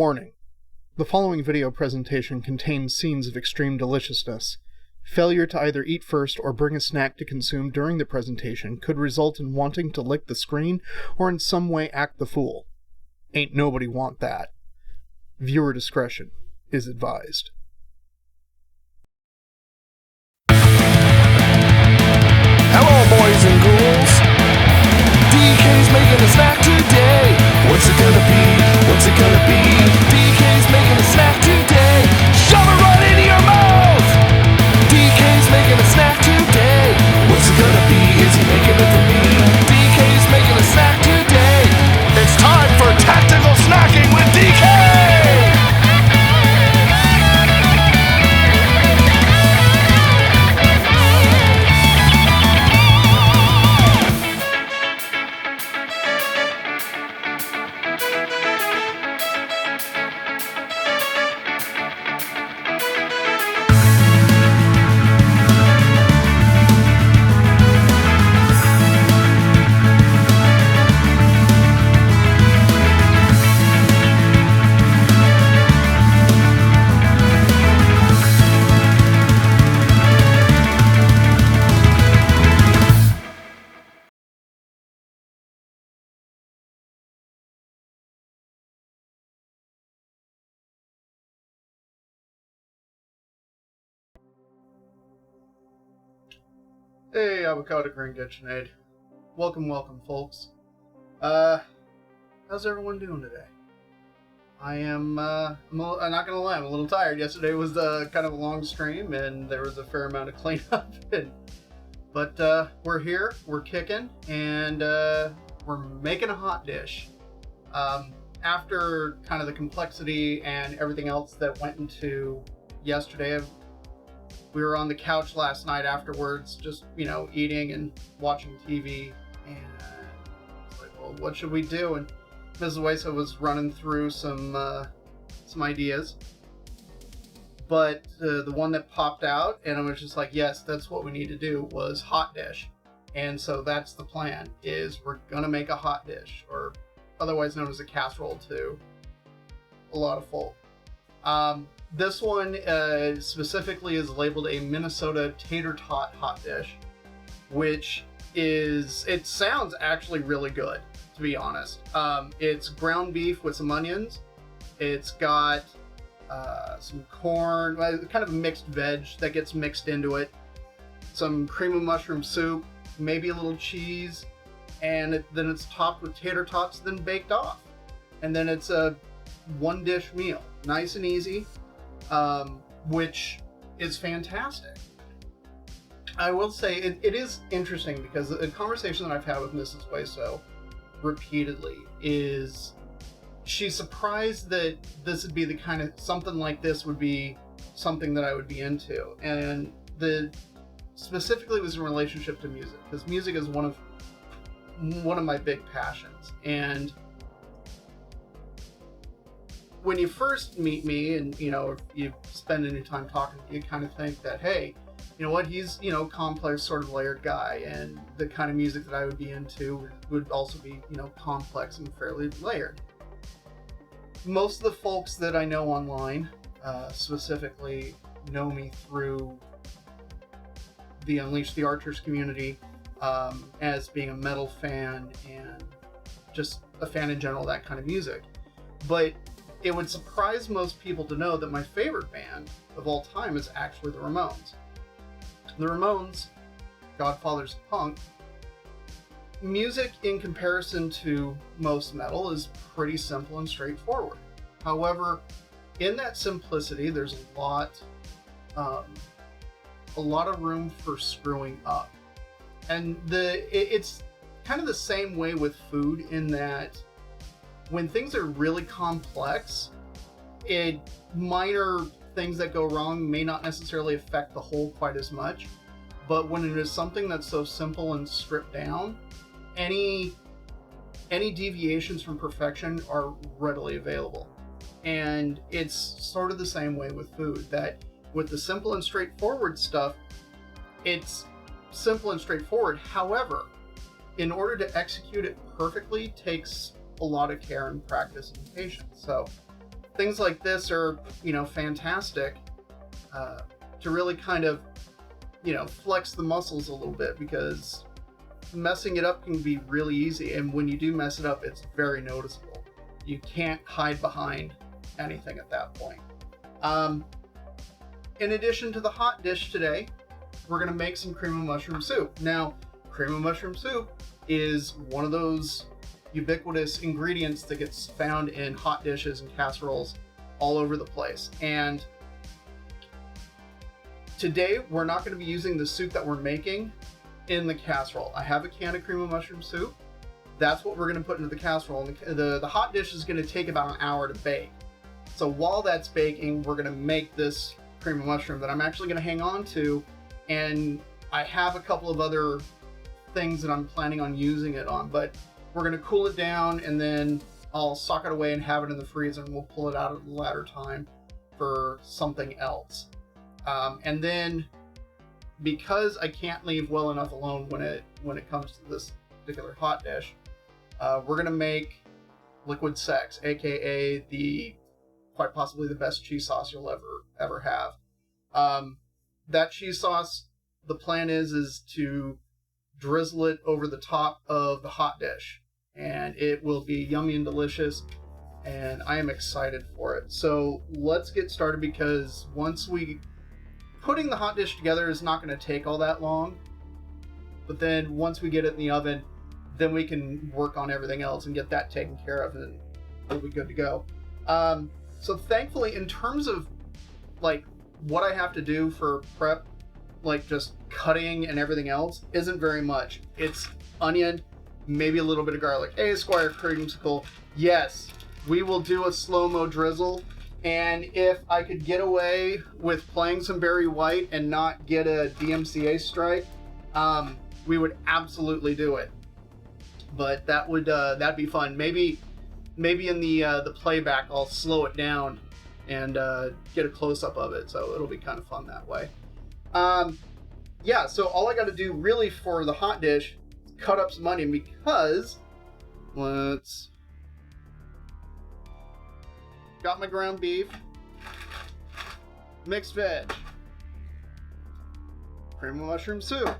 Warning. The following video presentation contains scenes of extreme deliciousness. Failure to either eat first or bring a snack to consume during the presentation could result in wanting to lick the screen or in some way act the fool. Ain't nobody want that. Viewer discretion is advised. Hello, boys and ghouls. DK's making a snack today. What's it gonna be? What's it gonna be? DK's making a snack today. Shove it right into your mouth. DK's making a snack today. What's it gonna be? Is he making it for me? DK's making a snack today. It's time for tactical snacking with DK. Hey, Avocado Green Kitchenade. Welcome, folks. How's everyone doing today? I am, I'm not gonna lie, I'm a little tired. Yesterday was kind of a long stream, and there was a fair amount of cleanup. But we're here, we're kicking, and we're making a hot dish. After kind of the complexity and everything else that went into yesterday, we were on the couch last night afterwards, just, eating and watching TV, and it's like, well, what should we do? And Mrs. Wesa was running through some ideas, but the one that popped out, and I was just like, yes, that's what we need to do, was hot dish. And so that's the plan, is we're gonna make a hot dish, or otherwise known as a casserole to a lot of folk. This one specifically is labeled a Minnesota Tater Tot hot dish, which it sounds actually really good, to be honest. It's ground beef with some onions. It's got some corn, kind of a mixed veg that gets mixed into it, some cream of mushroom soup, maybe a little cheese, and then it's topped with tater tots, then baked off. And then it's a one dish meal, nice and easy. Which is fantastic. I will say it is interesting because a conversation that I've had with Mrs. Wesa repeatedly is she's surprised that this would be the kind of something like this would be something that I would be into, and specifically was in relationship to music, because music is one of my big passions. And when you first meet me and, if you spend any time talking, you kind of think that, hey, you know what, he's, complex, sort of layered guy, and the kind of music that I would be into would also be, complex and fairly layered. Most of the folks that I know online, specifically know me through the Unleash the Archers community, as being a metal fan and just a fan in general, that kind of music. But it would surprise most people to know that my favorite band of all time is actually the Ramones. The Ramones, godfathers of punk, music in comparison to most metal is pretty simple and straightforward. However, in that simplicity, there's a lot of room for screwing up. And it's kind of the same way with food, in that when things are really complex, minor things that go wrong may not necessarily affect the whole quite as much. But when it is something that's so simple and stripped down, any deviations from perfection are readily available. And it's sort of the same way with food, that with the simple and straightforward stuff, it's simple and straightforward. However, in order to execute it perfectly takes a lot of care and practice and patience. So things like this are, fantastic to really kind of, flex the muscles a little bit, because messing it up can be really easy. And when you do mess it up, it's very noticeable. You can't hide behind anything at that point. In addition to the hot dish today, we're going to make some cream of mushroom soup. Now, cream of mushroom soup is one of those ubiquitous ingredients that gets found in hot dishes and casseroles all over the place. And today, we're not going to be using the soup that we're making in the casserole. I have a can of cream of mushroom soup. That's what we're going to put into the casserole. And the hot dish is going to take about an hour to bake. So while that's baking, we're going to make this cream of mushroom that I'm actually going to hang on to. And I have a couple of other things that I'm planning on using it on, but we're going to cool it down, and then I'll sock it away and have it in the freezer, and we'll pull it out at a later time for something else. And then, because I can't leave well enough alone when it comes to this particular hot dish, we're going to make liquid sex, aka quite possibly the best cheese sauce you'll ever have. That cheese sauce, the plan is to drizzle it over the top of the hot dish, and it will be yummy and delicious, and I am excited for it. So let's get started, because putting the hot dish together is not going to take all that long, but then once we get it in the oven, then we can work on everything else and get that taken care of, and we'll be good to go. So thankfully, in terms of like what I have to do for prep, like just cutting and everything else, isn't very much. It's onion, maybe a little bit of garlic. Hey, Squire Creamsicle, yes, we will do a slow-mo drizzle. And if I could get away with playing some Barry White and not get a DMCA strike, we would absolutely do it. But that'd be fun. Maybe in the playback I'll slow it down and get a close-up of it, so it'll be kind of fun that way. Yeah, so all I got to do really for the hot dish is cut up some onion, because got my ground beef, mixed veg, cream of mushroom soup,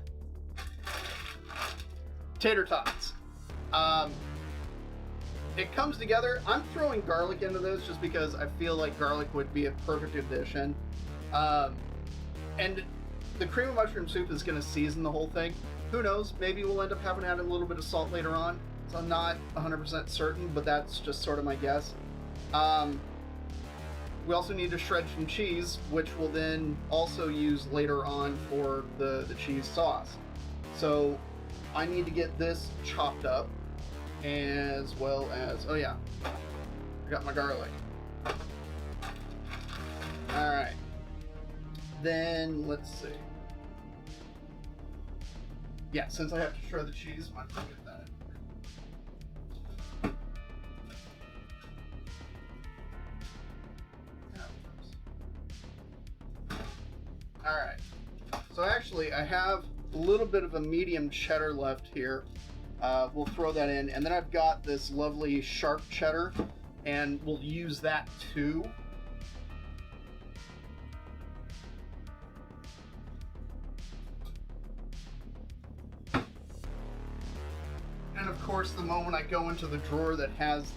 tater tots. It comes together. I'm throwing garlic into this just because I feel like garlic would be a perfect addition. And the cream of mushroom soup is going to season the whole thing. Who knows? Maybe we'll end up having to add a little bit of salt later on. So I'm not 100% certain, but that's just sort of my guess. We also need to shred some cheese, which we'll then also use later on for the cheese sauce. So I need to get this chopped up, as well as, oh yeah, I got my garlic. Alright. Then, let's see. Yeah, since I have to shred the cheese, might as well get that in. Alright. So actually, I have a little bit of a medium cheddar left here. We'll throw that in. And then I've got this lovely sharp cheddar, and we'll use that too. And of course, the moment I go into the drawer that has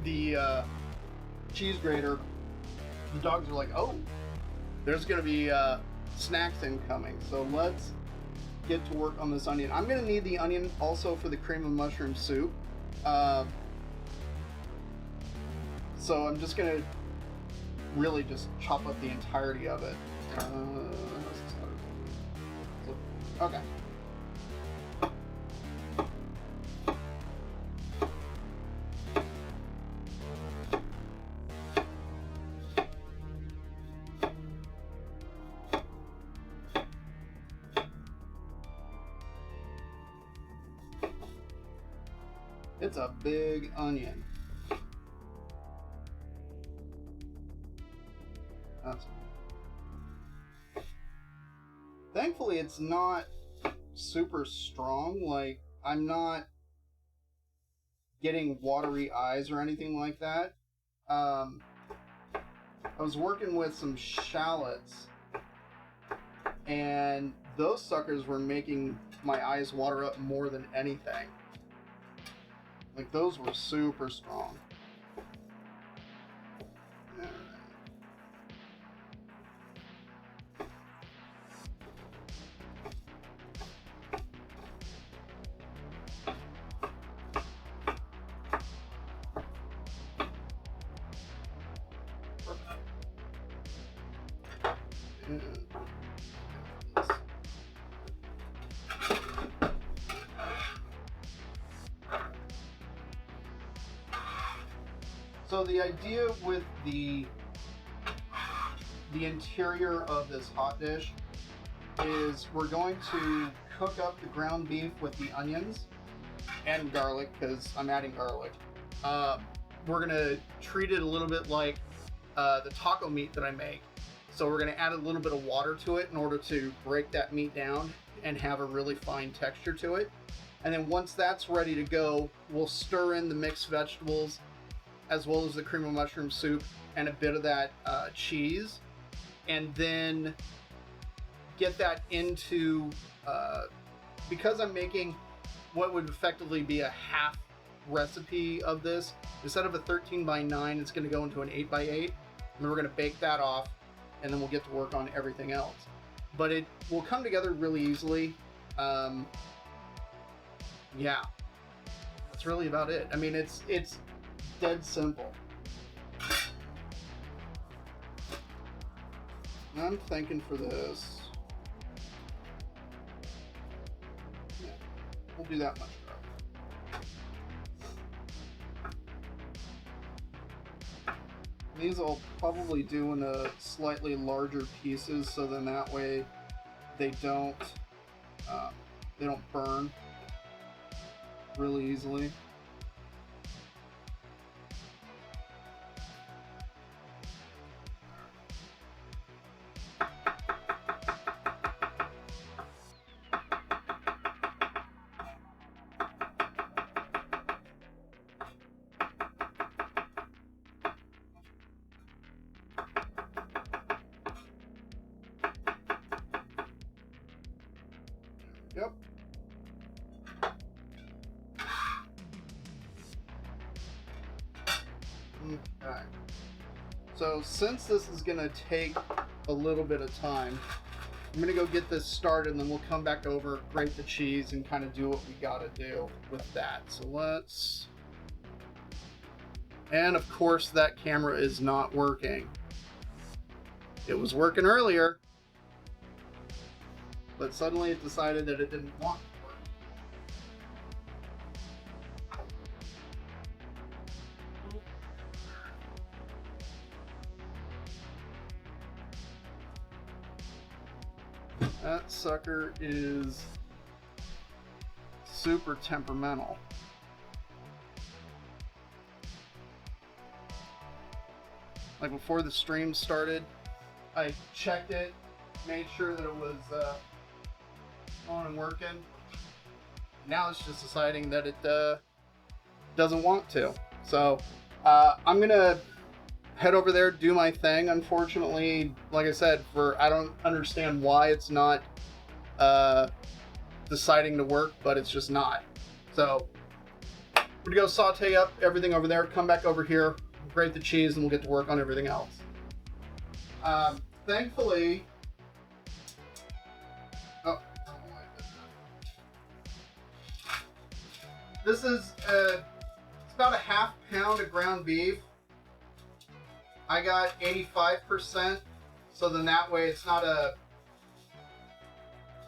the cheese grater, the dogs are like, oh, there's going to be snacks incoming. So let's get to work on this onion. I'm going to need the onion also for the cream of mushroom soup. So I'm just going to really just chop up the entirety of it. Okay. It's a big onion. That's cool. Thankfully, it's not super strong. Like, I'm not getting watery eyes or anything like that. I was working with some shallots, and those suckers were making my eyes water up more than anything. Like, those were super strong. So the idea with the interior of this hot dish is we're going to cook up the ground beef with the onions and garlic, because I'm adding garlic. We're gonna treat it a little bit like the taco meat that I make. So we're gonna add a little bit of water to it in order to break that meat down and have a really fine texture to it. And then once that's ready to go, we'll stir in the mixed vegetables as well as the cream of mushroom soup and a bit of that cheese, and then get that into, because I'm making what would effectively be a half recipe of this, instead of a 13x9, it's gonna go into an 8x8, and then we're gonna bake that off, and then we'll get to work on everything else. But it will come together really easily. Yeah, that's really about it. I mean, it's dead simple. I'm thinking for this, yeah, we'll do that much garlic. These I'll probably do in a slightly larger pieces, so then that way they don't burn really easily. Yep. Okay. So since this is gonna take a little bit of time, I'm gonna go get this started, and then we'll come back over, grate the cheese, and kind of do what we gotta do with that. So let's... And of course that camera is not working. It was working earlier, but suddenly it decided that it didn't want to work. That sucker is super temperamental. Like, before the stream started, I checked it, made sure that it was on and working. Now it's just deciding that it doesn't want to. So I'm gonna head over there, do my thing. Unfortunately, like I said, I don't understand why it's not deciding to work, but it's just not. So I'm gonna go saute up everything over there, come back over here, grate the cheese, and we'll get to work on everything else. Thankfully, this is it's about a half pound of ground beef. I got 85%, so then that way it's not a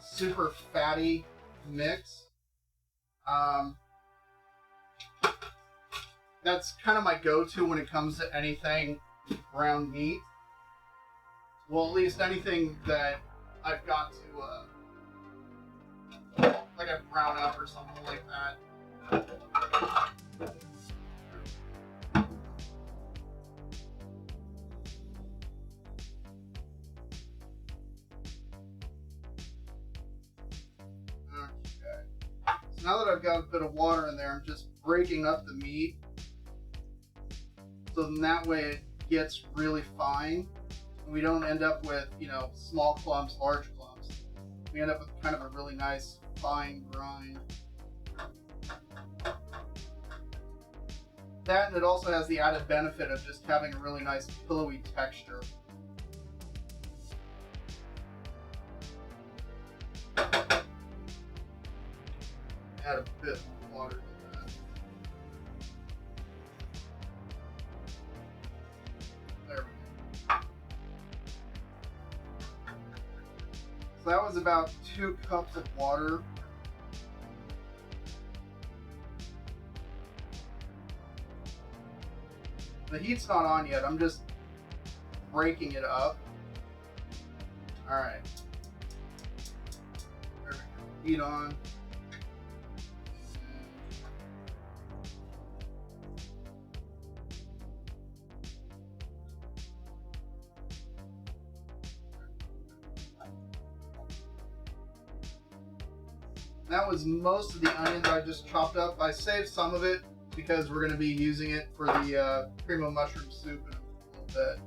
super fatty mix. That's kind of my go-to when it comes to anything ground meat. Well, at least anything that I've got to, like a brown up or something like that. Okay. So now that I've got a bit of water in there, I'm just breaking up the meat. So then that way gets really fine. We don't end up with, you know, small clumps, large clumps. We end up with kind of a really nice fine grind. That, and it also has the added benefit of just having a really nice pillowy texture. Add a bit more water to that. There we go. So that was about 2 cups of water. The heat's not on yet, I'm just breaking it up. Alright. There we go. Heat on. That was most of the onions I just chopped up. I saved some of it because we're going to be using it for the cream of mushroom soup in a little bit.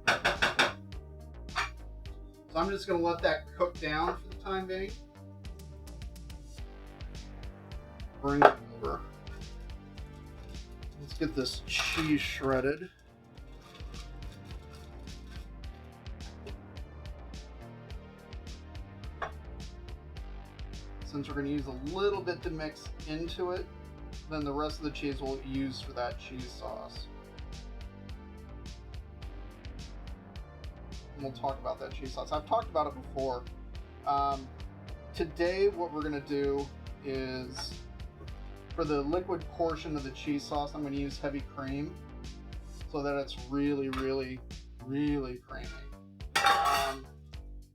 Okay. So I'm just going to let that cook down for the time being. Bring it over. Let's get this cheese shredded. Since we're going to use a little bit to mix into it, then the rest of the cheese we'll use for that cheese sauce. And we'll talk about that cheese sauce. I've talked about it before. Today what we're going to do is, for the liquid portion of the cheese sauce, I'm going to use heavy cream so that it's really, really, really creamy.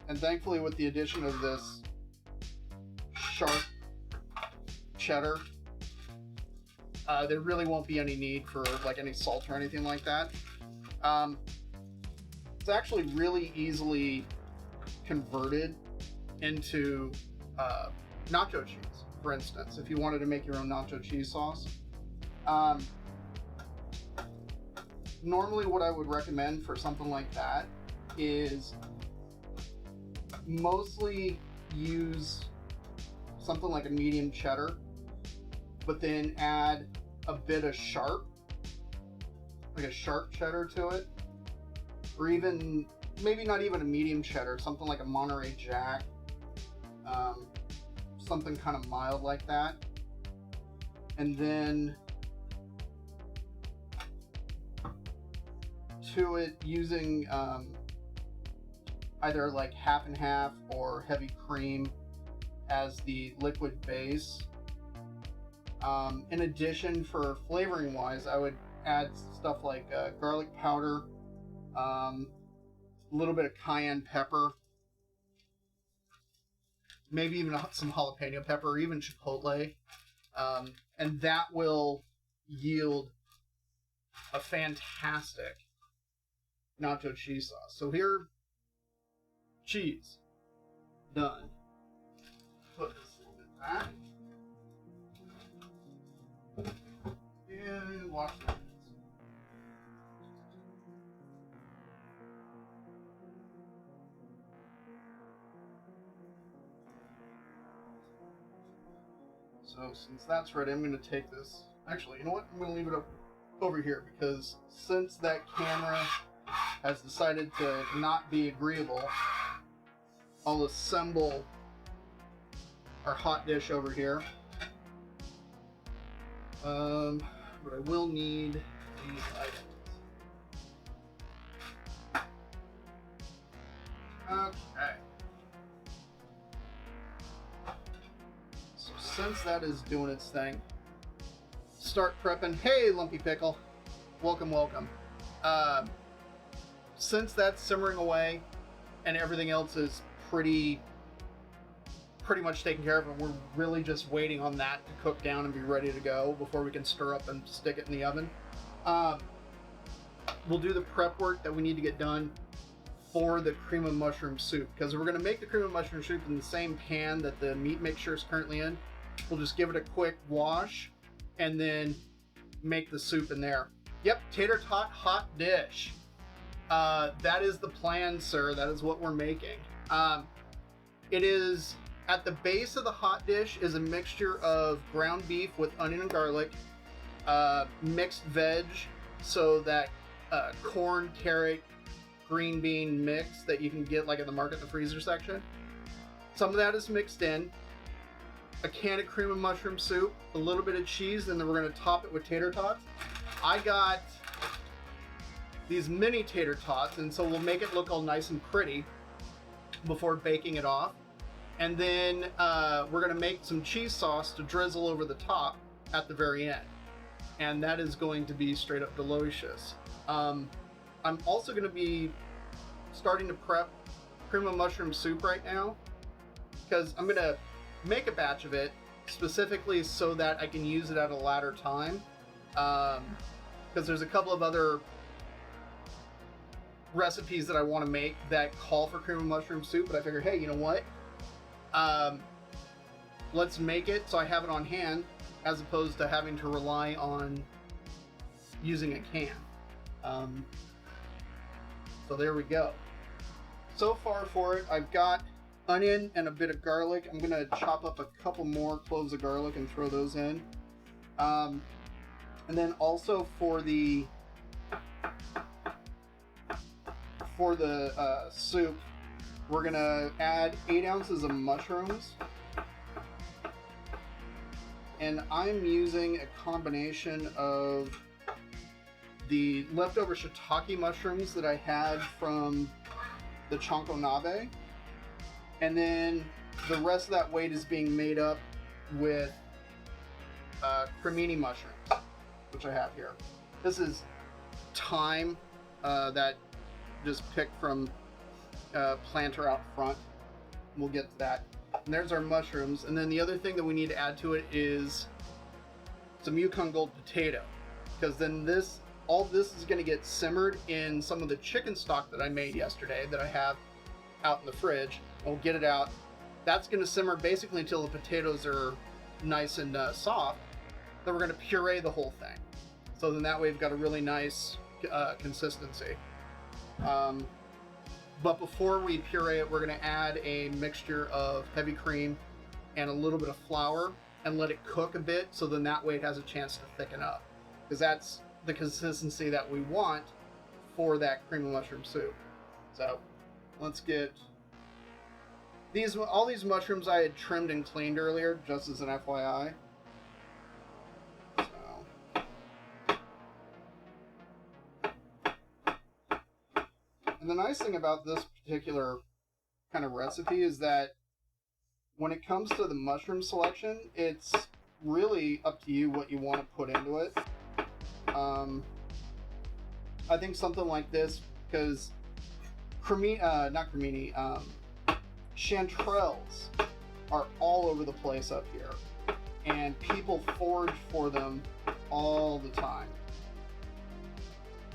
And thankfully with the addition of this sharp cheddar, there really won't be any need for like any salt or anything like that. It's actually really easily converted into nacho cheese, for instance, if you wanted to make your own nacho cheese sauce. Normally what I would recommend for something like that is mostly use something like a medium cheddar, but then add a bit of sharp, like a sharp cheddar to it, or even maybe not even a medium cheddar, something like a Monterey Jack, something kind of mild like that, and then to it using either like half and half or heavy cream as the liquid base. In addition, for flavoring wise, I would add stuff like garlic powder, a little bit of cayenne pepper, maybe even some jalapeno pepper, or even chipotle, and that will yield a fantastic nacho cheese sauce. So here, cheese, done. Put this a little bit back. And wash the hands. So since that's ready, I'm going to take this. Actually, you know what? I'm going to leave it over here because since that camera has decided to not be agreeable, I'll assemble our hot dish over here. But I will need these items. Okay. So since that is doing its thing, start prepping. Hey, Lumpy Pickle. Welcome, welcome. Since that's simmering away and everything else is pretty much taken care of, and we're really just waiting on that to cook down and be ready to go before we can stir up and stick it in the oven. We'll do the prep work that we need to get done for the cream of mushroom soup, because we're going to make the cream of mushroom soup in the same pan that the meat mixture is currently in. We'll just give it a quick wash and then make the soup in there. Yep, tater tot hot dish. That is the plan, sir. That is what we're making. It is, at the base of the hot dish is a mixture of ground beef with onion and garlic, mixed veg, so that corn, carrot, green bean mix that you can get like at the market in the freezer section. Some of that is mixed in. A can of cream of mushroom soup, a little bit of cheese, and then we're going to top it with tater tots. I got these mini tater tots, and so we'll make it look all nice and pretty before baking it off. And then we're going to make some cheese sauce to drizzle over the top at the very end. And that is going to be straight up delicious. I'm also going to be starting to prep cream of mushroom soup right now, because I'm going to make a batch of it specifically so that I can use it at a later time. Because there's a couple of other recipes that I want to make that call for cream of mushroom soup, but I figured, hey, you know what? Let's make it so I have it on hand, as opposed to having to rely on using a can. So there we go. So far for it, I've got onion and a bit of garlic. I'm going to chop up a couple more cloves of garlic and throw those in. And then also for the soup, we're going to add 8 ounces of mushrooms. And I'm using a combination of the leftover shiitake mushrooms that I had from the Chonko Nabe. And then the rest of that weight is being made up with cremini mushrooms, which I have here. This is thyme that just picked from planter out front. We'll get to that. And there's our mushrooms. And then the other thing that we need to add to it is some Yukon Gold potato, because then all this is going to get simmered in some of the chicken stock that I made yesterday that I have out in the fridge. We'll get it out. That's going to simmer basically until the potatoes are nice and soft. Then we're going to puree the whole thing. So then that way we've got a really nice consistency. But before we puree it, we're going to add a mixture of heavy cream and a little bit of flour and let it cook a bit, so then that way it has a chance to thicken up. Because that's the consistency that we want for that cream of mushroom soup. So let's get all these mushrooms I had trimmed and cleaned earlier, just as an FYI. And the nice thing about this particular kind of recipe is that when it comes to the mushroom selection, it's really up to you what you want to put into it. I think something like this, because chanterelles are all over the place up here, and people forage for them all the time.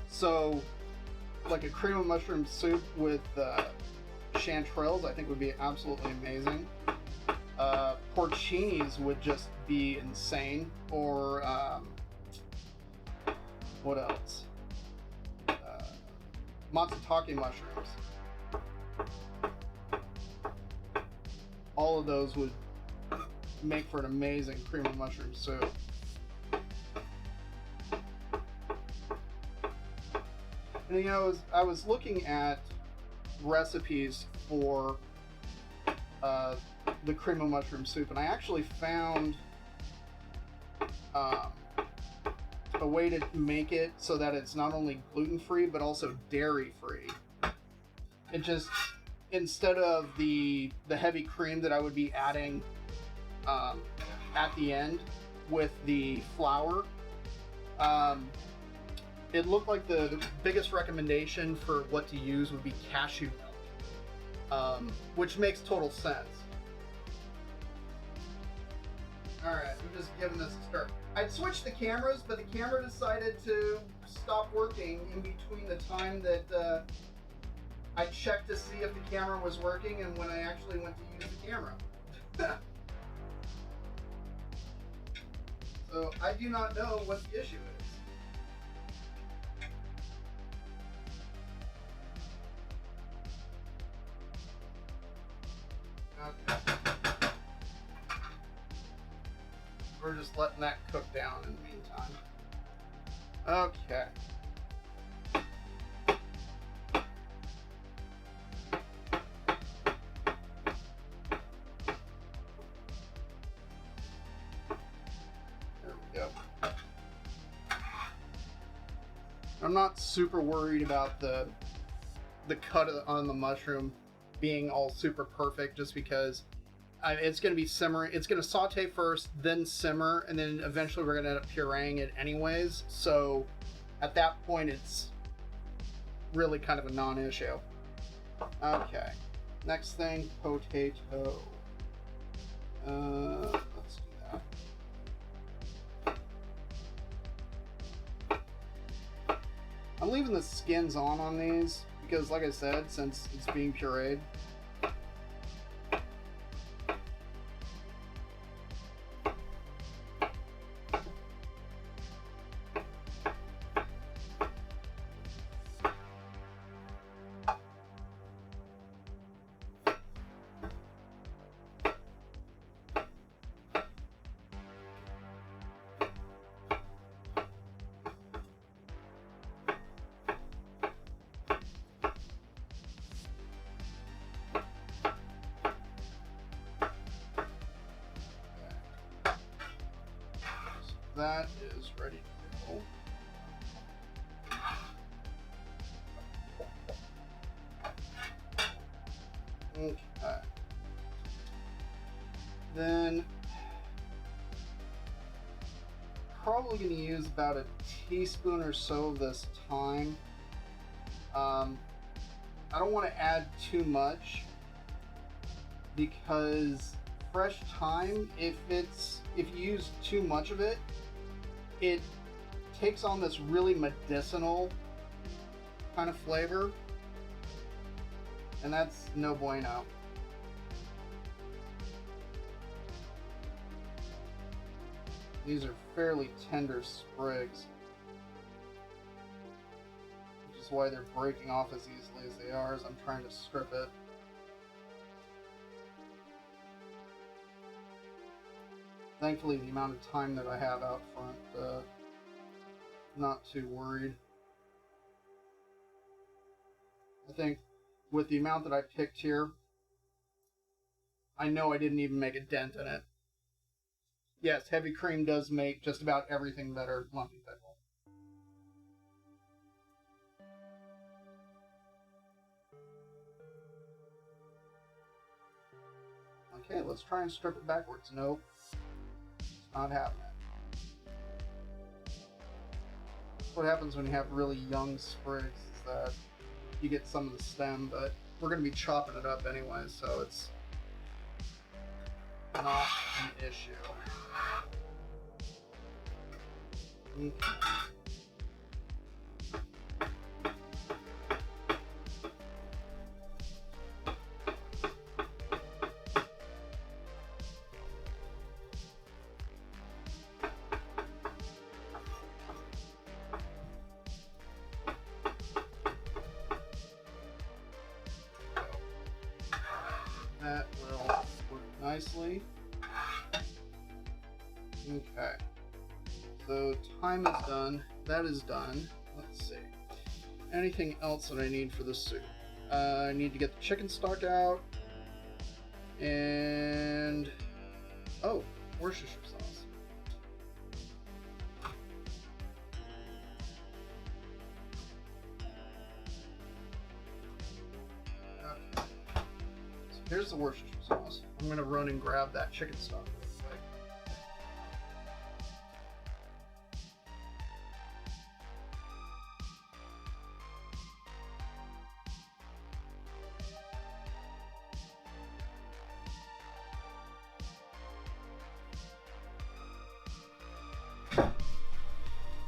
So like a cream of mushroom soup with chanterelles, I think would be absolutely amazing. Porcinis would just be insane. Or what else? Matsutake mushrooms. All of those would make for an amazing cream of mushroom soup. And you know, I was looking at recipes for the cream of mushroom soup, and I actually found a way to make it so that it's not only gluten-free but also dairy-free. It just, instead of the heavy cream that I would be adding at the end with the flour, it looked like the biggest recommendation for what to use would be cashew milk, which makes total sense. Alright, I'm just giving this a start. I'd switched the cameras, but the camera decided to stop working in between the time that I checked to see if the camera was working, and when I actually went to use the camera. So I do not know what the issue is. Okay. We're just letting that cook down in the meantime. Okay. I'm not super worried about the cut on the mushroom being all super perfect, just because it's going to be simmering. It's going to saute first, then simmer, and then eventually we're going to end up pureeing it anyways. So at that point, it's really kind of a non-issue. Okay, next thing, potato. Let's do that. I'm leaving the skins on these because, like I said, since it's being pureed. That is ready to go. Okay. Then probably going to use about a teaspoon or so of this thyme. I don't want to add too much because fresh thyme, if you use too much of it, it takes on this really medicinal kind of flavor, and that's no bueno. These are fairly tender sprigs, which is why they're breaking off as easily as they are, as I'm trying to strip it. Thankfully, the amount of time that I have out front, not too worried. I think with the amount that I picked here, I know I didn't even make a dent in it. Yes, heavy cream does make just about everything better lumpy pickle. Okay, let's try and strip it backwards. Nope. Not happening. What happens when you have really young sprigs is that you get some of the stem, but we're going to be chopping it up anyway, so it's not an issue. Okay. That will work nicely. Okay. So thyme is done. That is done. Let's see. Anything else that I need for this soup? I need to get the chicken stock out. And... oh, Worcestershire sauce. Okay. So here's the Worcestershire sauce. I'm going to run and grab that chicken stock real quick.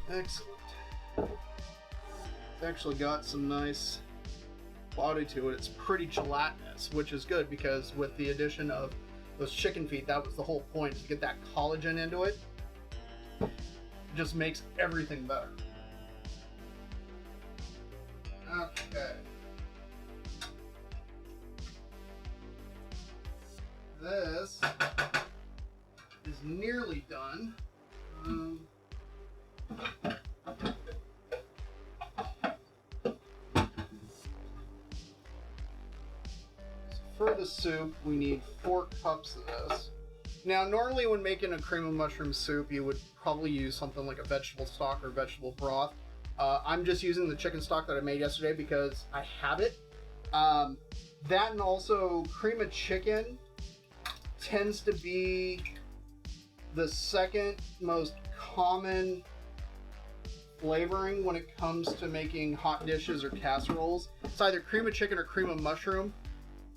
Excellent. It's actually got some nice quality to it. It's pretty gelatinous, which is good because with the addition of those chicken feet, that was the whole point, to get that collagen into it. It just makes everything better. Okay. This is nearly done. For the soup, we need 4 cups of this. Now, normally when making a cream of mushroom soup, you would probably use something like a vegetable stock or vegetable broth. I'm just using the chicken stock that I made yesterday because I have it. That and also cream of chicken tends to be the second most common flavoring when it comes to making hot dishes or casseroles. It's either cream of chicken or cream of mushroom.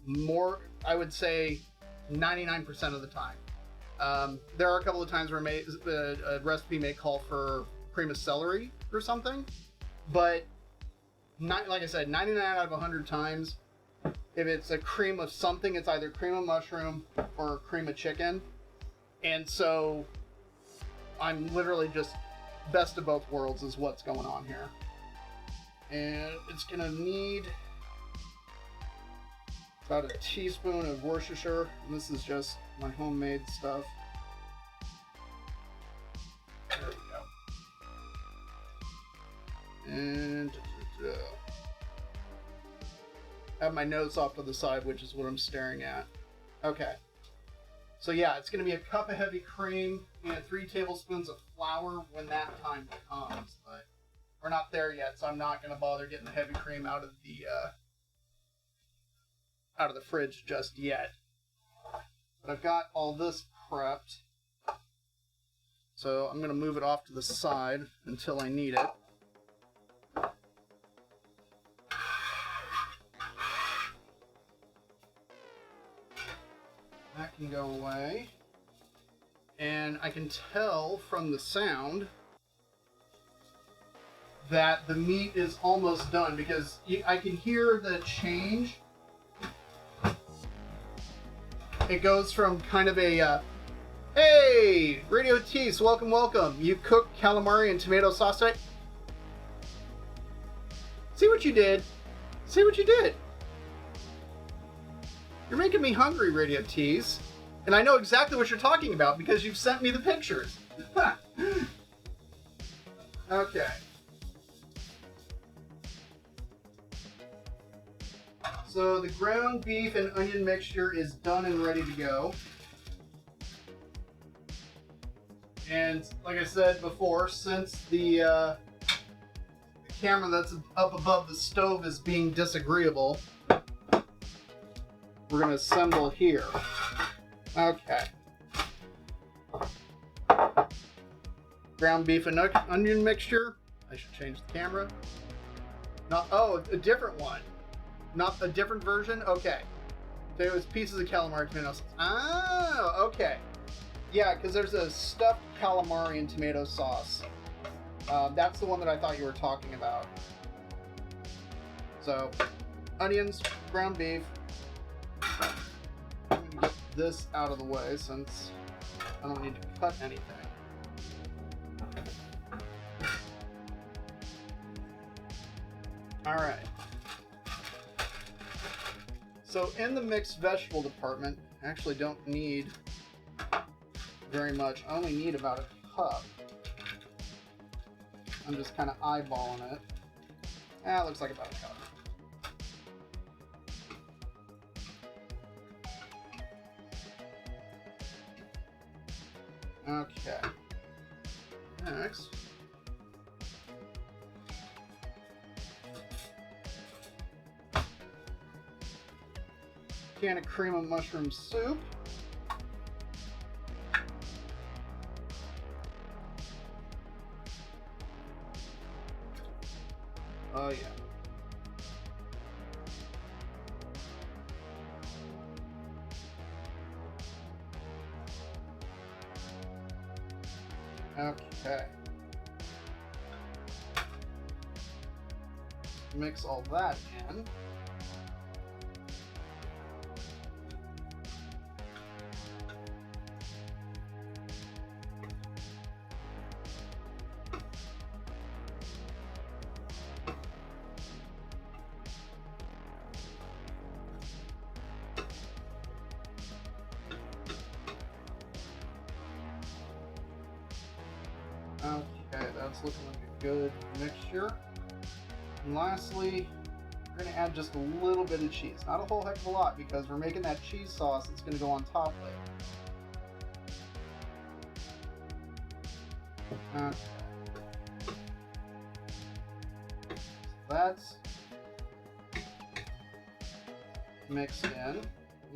More, I would say 99% of the time. There are a couple of times where a recipe may call for cream of celery or something, but like I said, 99 out of 100 times, if it's a cream of something, it's either cream of mushroom or cream of chicken. And so I'm literally just best of both worlds is what's going on here. And it's gonna need about a teaspoon of Worcestershire, and this is just my homemade stuff. There we go. And I have my notes off to the side, which is what I'm staring at. Okay. So yeah, it's going to be a cup of heavy cream and 3 tablespoons of flour when that time comes. But we're not there yet, so I'm not going to bother getting the heavy cream out of the fridge just yet. But I've got all this prepped, so I'm going to move it off to the side until I need it. That can go away. And I can tell from the sound that the meat is almost done because I can hear the change. It goes from kind of a, hey, Radio Tease, welcome, welcome. You cooked calamari and tomato sauce today? See what you did? See what you did? You're making me hungry, Radio Tease. And I know exactly what you're talking about because you've sent me the pictures. Okay. So the ground beef and onion mixture is done and ready to go. And like I said before, since the camera that's up above the stove is being disagreeable, we're going to assemble here. Okay. Ground beef and onion mixture. I should change the camera. Not, oh, a different one. Not a different version? Okay. There was pieces of calamari tomato sauce. Oh, okay. Yeah, because there's a stuffed calamari and tomato sauce. That's the one that I thought you were talking about. So, onions, ground beef. I'm going to get this out of the way since I don't need to cut anything. Alright. So in the mixed vegetable department, I actually don't need very much. I only need about a cup. I'm just kind of eyeballing it. It looks like about a cup. Okay. Next. Can of cream of mushroom soup. Oh yeah. Okay. Mix all that in. Okay, that's looking like a good mixture. And lastly, we're going to add just a little bit of cheese. Not a whole heck of a lot, because we're making that cheese sauce that's going to go on top later. Okay. So that's mixed in.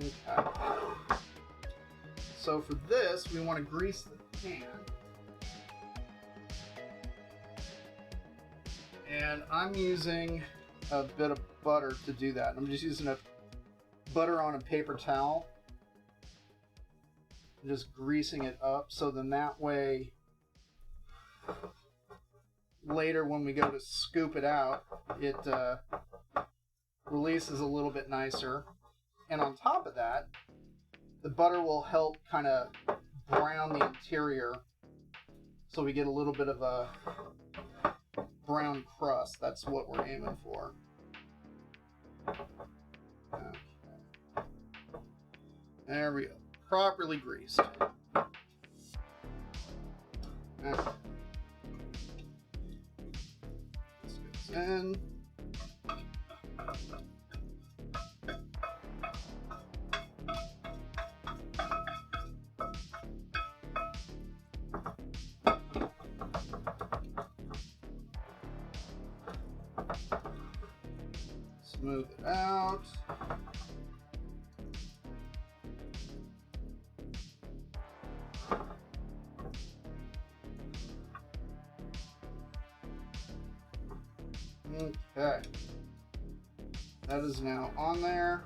Okay. So for this, we want to grease the pan. And I'm using a bit of butter to do that. I'm just using butter on a paper towel. I'm just greasing it up, so then that way later when we go to scoop it out, it releases a little bit nicer. And on top of that, the butter will help kind of brown the interior, so we get a little bit of a brown crust. That's what we're aiming for. Okay. There we go. Properly greased. Okay. This goes in. Smooth it out. Okay. That is now on there.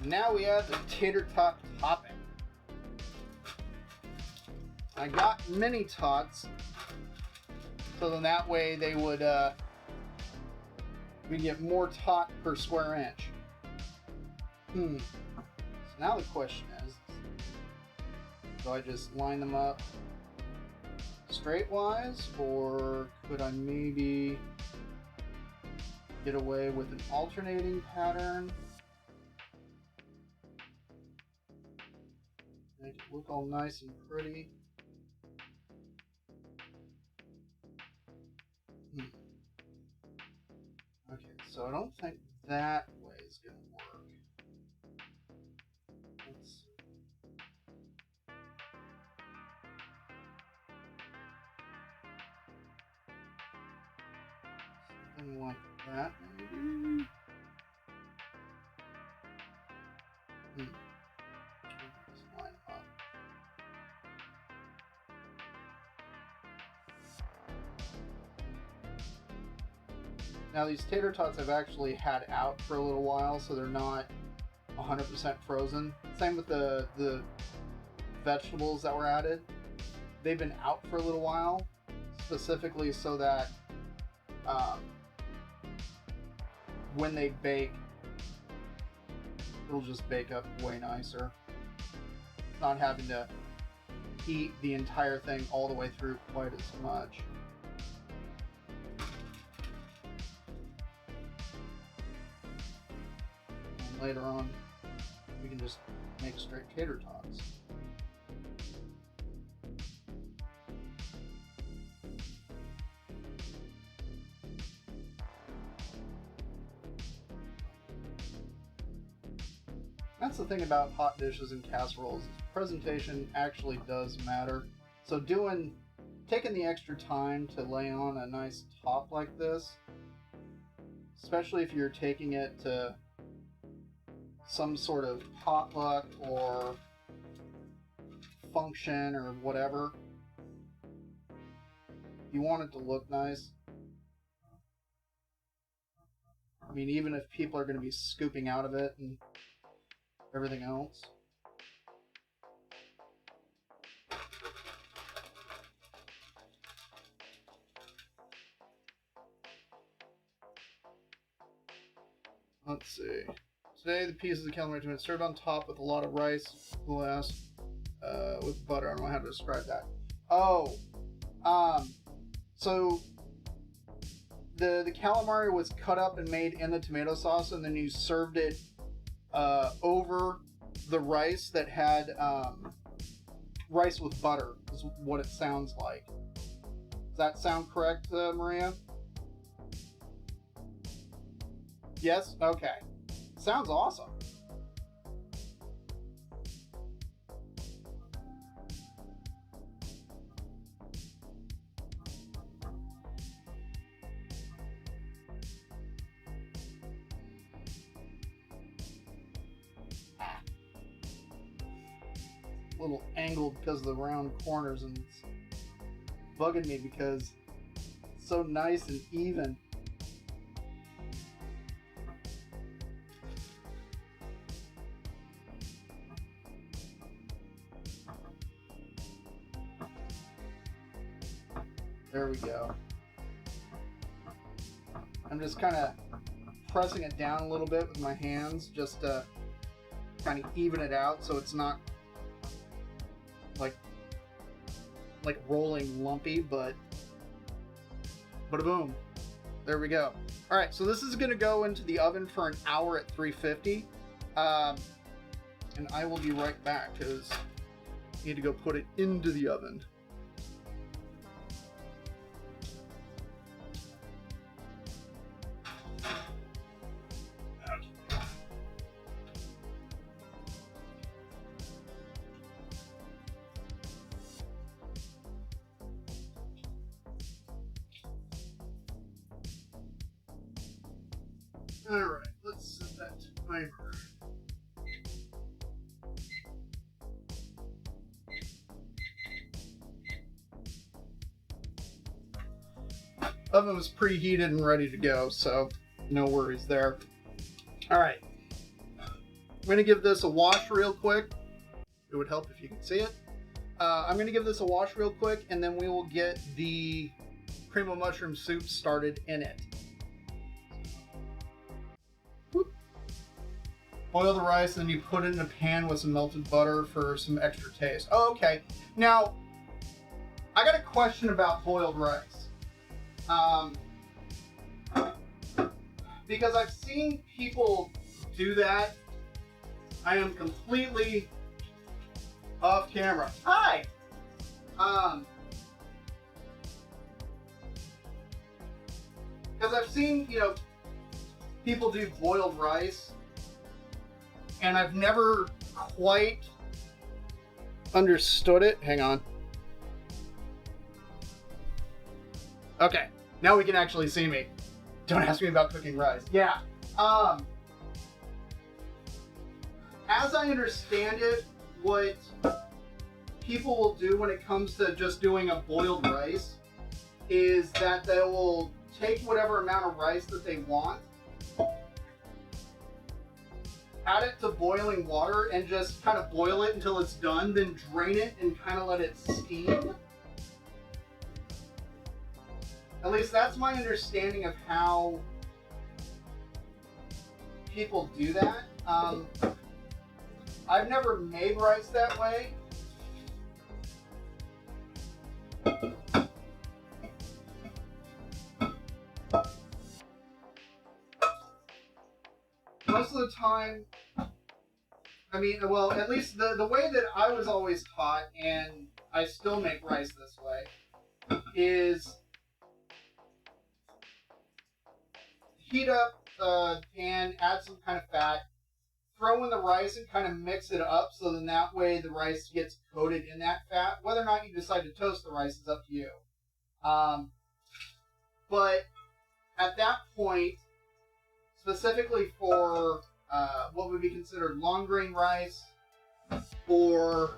Now we add the tater tot topping. I got mini tots, so then that way they would, we get more tot per square inch. So now the question is, do I just line them up straightwise, or could I maybe get away with an alternating pattern? Make it look all nice and pretty. Okay, so I don't think that way is going to work. Let's see. Something like that, maybe? Just line them up. Now these tater tots I've actually had out for a little while, so they're not 100% frozen. Same with the vegetables that were added. They've been out for a little while, specifically so that when they bake, it'll just bake up way nicer. Not having to heat the entire thing all the way through quite as much. And later on, we can just make straight tater tots. That's the thing about hot dishes and casseroles. Presentation actually does matter. So taking the extra time to lay on a nice top like this, especially if you're taking it to some sort of potluck or function or whatever, you want it to look nice. I mean, even if people are going to be scooping out of it and everything else. Let's see. Today the pieces of calamari tomato served on top with a lot of rice, glass, with butter. I don't know how to describe that. Oh, so the calamari was cut up and made in the tomato sauce, and then you served it over the rice that had rice with butter, is what it sounds like. Does that sound correct, Maria? Yes? Okay. Sounds awesome. A little angled because of the round corners, and it's bugging me because it's so nice and even. There we go. I'm just kind of pressing it down a little bit with my hands just to kind of even it out so it's not like rolling lumpy, but boom. There we go. All right, so this is going to go into the oven for an hour at 350. And I will be right back because I need to go put it into the oven. Alright, let's set that timer. Oven was preheated and ready to go, so no worries there. Alright, I'm going to give this a wash real quick. It would help if you could see it. I'm going to give this a wash real quick, and then we will get the cream of mushroom soup started in it. Boil the rice, and then you put it in a pan with some melted butter for some extra taste. Oh, okay. Now, I got a question about boiled rice. Because I've seen people do that. I am completely off camera. Hi! Because I've seen, people do boiled rice. And I've never quite understood it. Hang on. Okay, now we can actually see me. Don't ask me about cooking rice. Yeah. As I understand it, what people will do when it comes to just doing a boiled rice is that they will take whatever amount of rice that they want, add it to boiling water, and just kind of boil it until it's done, then drain it and kind of let it steam. At least that's my understanding of how people do that. I've never made rice that way. Most of the time, I mean, well, at least the way that I was always taught, and I still make rice this way, is heat up the pan, add some kind of fat, throw in the rice and kind of mix it up so then that way the rice gets coated in that fat. Whether or not you decide to toast the rice is up to you. But at that point, specifically for what would be considered long grain rice, or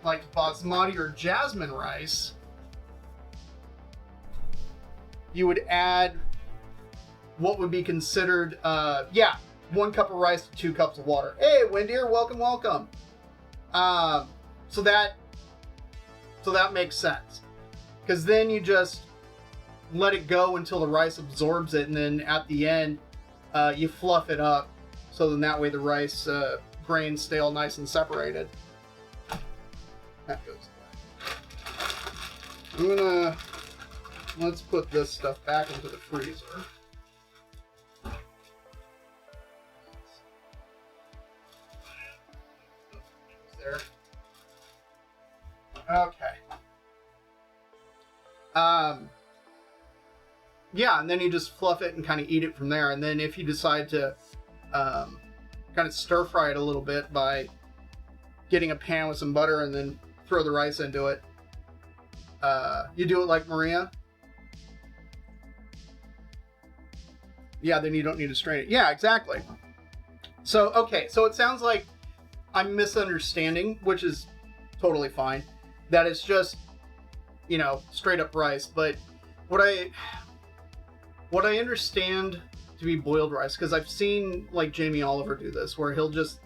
like basmati or jasmine rice, you would add what would be considered, 1 cup of rice to 2 cups of water. Hey, Windier, welcome. So that makes sense, because then you just let it go until the rice absorbs it, and then at the end, you fluff it up, so then that way the rice grains stay all nice and separated. That goes away. Let's put this stuff back into the freezer. there. Okay. Yeah, and then you just fluff it and kind of eat it from there. And then if you decide to kind of stir fry it a little bit by getting a pan with some butter and then throw the rice into it, you do it like Maria. Yeah, then you don't need to strain it. Yeah, exactly. So, okay, so it sounds like I'm misunderstanding, which is totally fine, that it's just, you know, straight up rice. But what I understand to be boiled rice, because I've seen like Jamie Oliver do this, where he'll just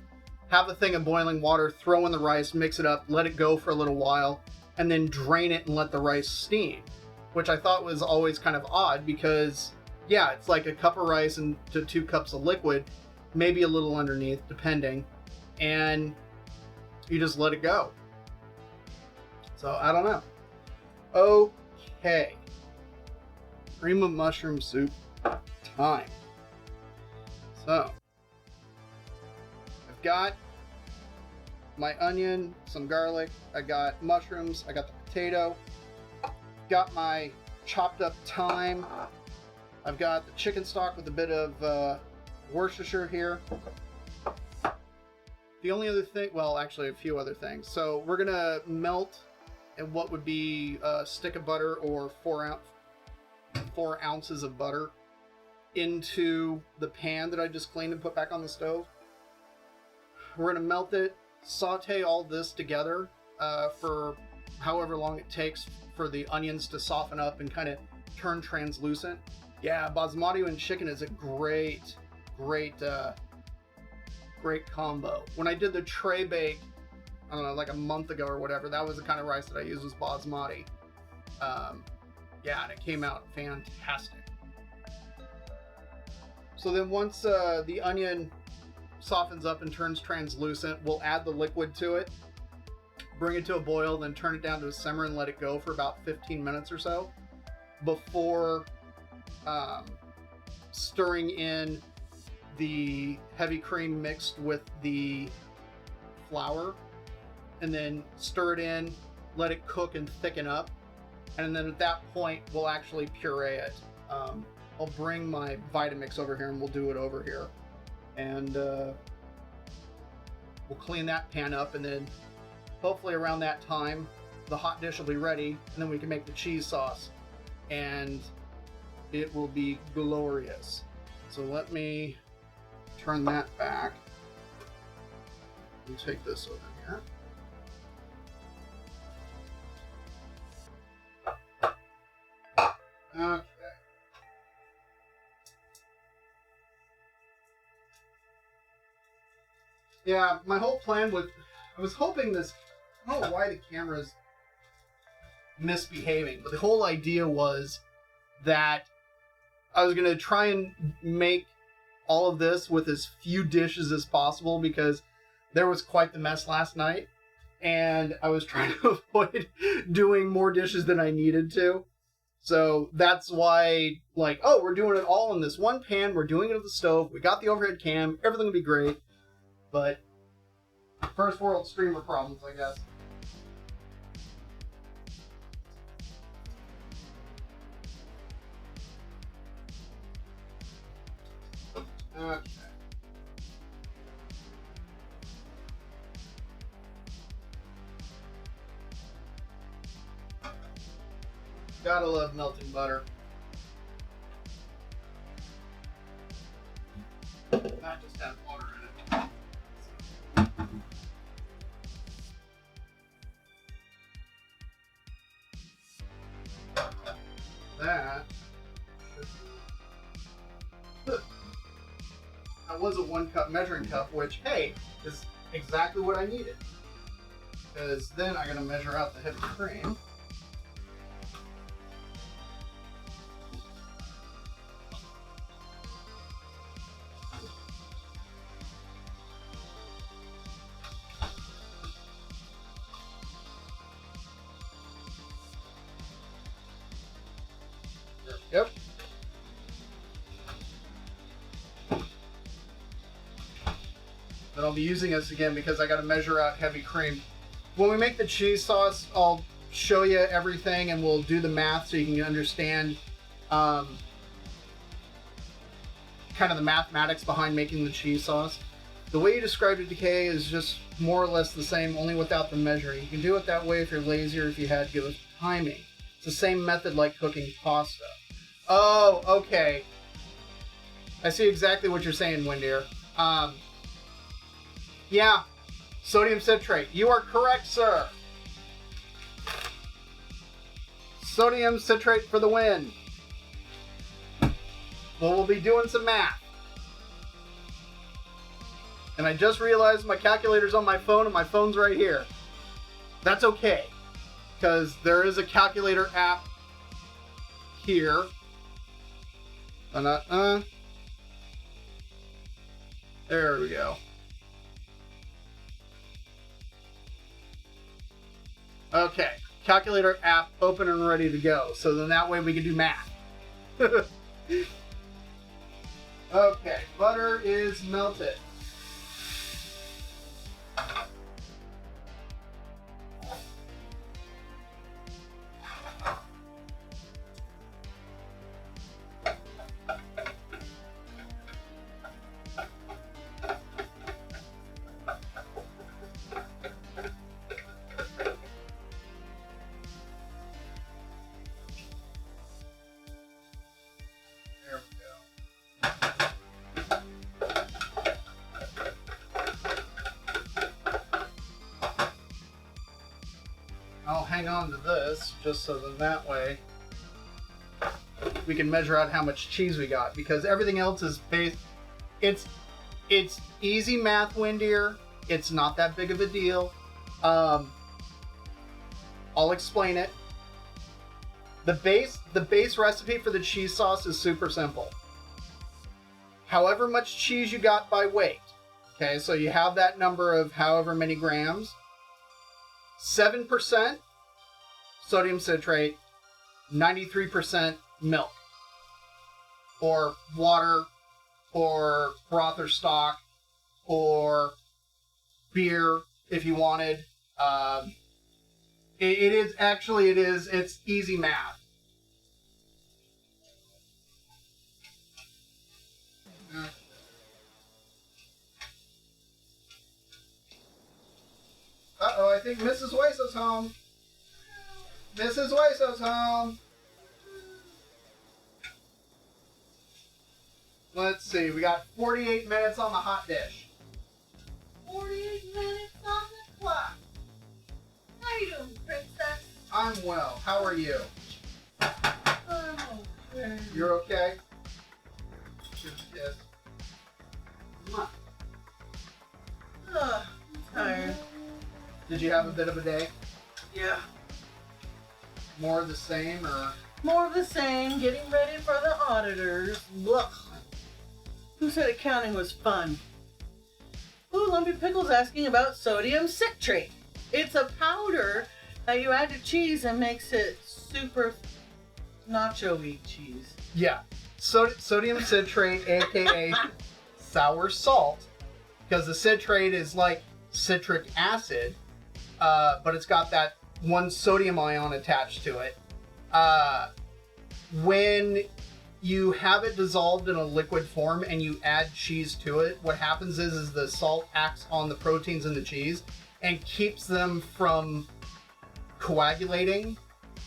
have a thing of boiling water, throw in the rice, mix it up, let it go for a little while, and then drain it and let the rice steam, which I thought was always kind of odd because, yeah, it's like a cup of rice and to 2 cups of liquid, maybe a little underneath, depending, and you just let it go. So, I don't know. Okay. Cream of mushroom soup time. So, I've got my onion, some garlic, I got mushrooms, I got the potato, got my chopped up thyme, I've got the chicken stock with a bit of Worcestershire here. The only other thing, well, actually a few other things. So we're gonna melt what would be a stick of butter or 4 ounces of butter into the pan that I just cleaned and put back on the stove. We're gonna melt it, saute all this together for however long it takes for the onions to soften up and kind of turn translucent. Yeah, basmati and chicken is a great combo. When I did the tray bake, I don't know, like a month ago or whatever, that was the kind of rice that I used, was basmati. Yeah, and it came out fantastic. So then once the onion softens up and turns translucent, we'll add the liquid to it, bring it to a boil, then turn it down to a simmer and let it go for about 15 minutes or so before stirring in the heavy cream mixed with the flour, and then stir it in, let it cook and thicken up, and then at that point we'll actually puree it. I'll bring my Vitamix over here and we'll do it over here, and we'll clean that pan up, and then hopefully around that time the hot dish will be ready, and then we can make the cheese sauce and it will be glorious. So let me turn that back and take this over here. Okay. Yeah, my whole plan was, I was hoping this, I don't know why the camera's misbehaving, but the whole idea was that I was going to try and make all of this with as few dishes as possible, because there was quite the mess last night, and I was trying to avoid doing more dishes than I needed to. So that's why, like, oh, we're doing it all in this one pan, we're doing it at the stove, we got the overhead cam, everything will be great. But first world streamer problems, I guess. Okay. Gotta love melting butter. Not just have water in it. That was a 1 cup measuring cup, which, hey, is exactly what I needed. Because then I'm going to measure out the heavy cream. Yep. but I'll be using this again because I got to measure out heavy cream. When we make the cheese sauce, I'll show you everything and we'll do the math so you can understand kind of the mathematics behind making the cheese sauce. The way you described it, Decay, is just more or less the same, only without the measuring. You can do it that way if you're lazy or if you had to give it timing. It's the same method like cooking pasta. Oh, okay. I see exactly what you're saying, Windeer. Yeah, sodium citrate. You are correct, sir. Sodium citrate for the win. Well, we'll be doing some math. And I just realized my calculator's on my phone and my phone's right here. That's okay, because there is a calculator app here. There we go. Okay, calculator app open and ready to go. So then that way we can do math. Okay, butter is melted. I'll hang on to this just so that way we can measure out how much cheese we got, because everything else is based. It's easy math, Windeer. It's not that big of a deal. I'll explain it. The base recipe for the cheese sauce is super simple. However much cheese you got by weight. Okay, so you have that number of however many grams. 7% sodium citrate, 93% milk, or water, or broth or stock, or beer if you wanted. It's easy math. Uh-oh, I think Mrs. Hueso's home. Mrs. Hueso's home. Let's see, we got 48 minutes on the hot dish. 48 minutes on the clock. How you doing, princess? I'm well. How are you? I'm okay. You're okay? Yes. Ugh, I'm tired. Did you have a bit of a day? Yeah. More of the same, or? More of the same, getting ready for the auditors. Look. Who said accounting was fun? Ooh, Lumpy Pickle's asking about sodium citrate. It's a powder that you add to cheese and makes it super nacho-y cheese. Yeah. Sodium citrate, aka sour salt, because the citrate is like citric acid, but it's got that one sodium ion attached to it. When you have it dissolved in a liquid form and you add cheese to it, what happens is the salt acts on the proteins in the cheese and keeps them from coagulating,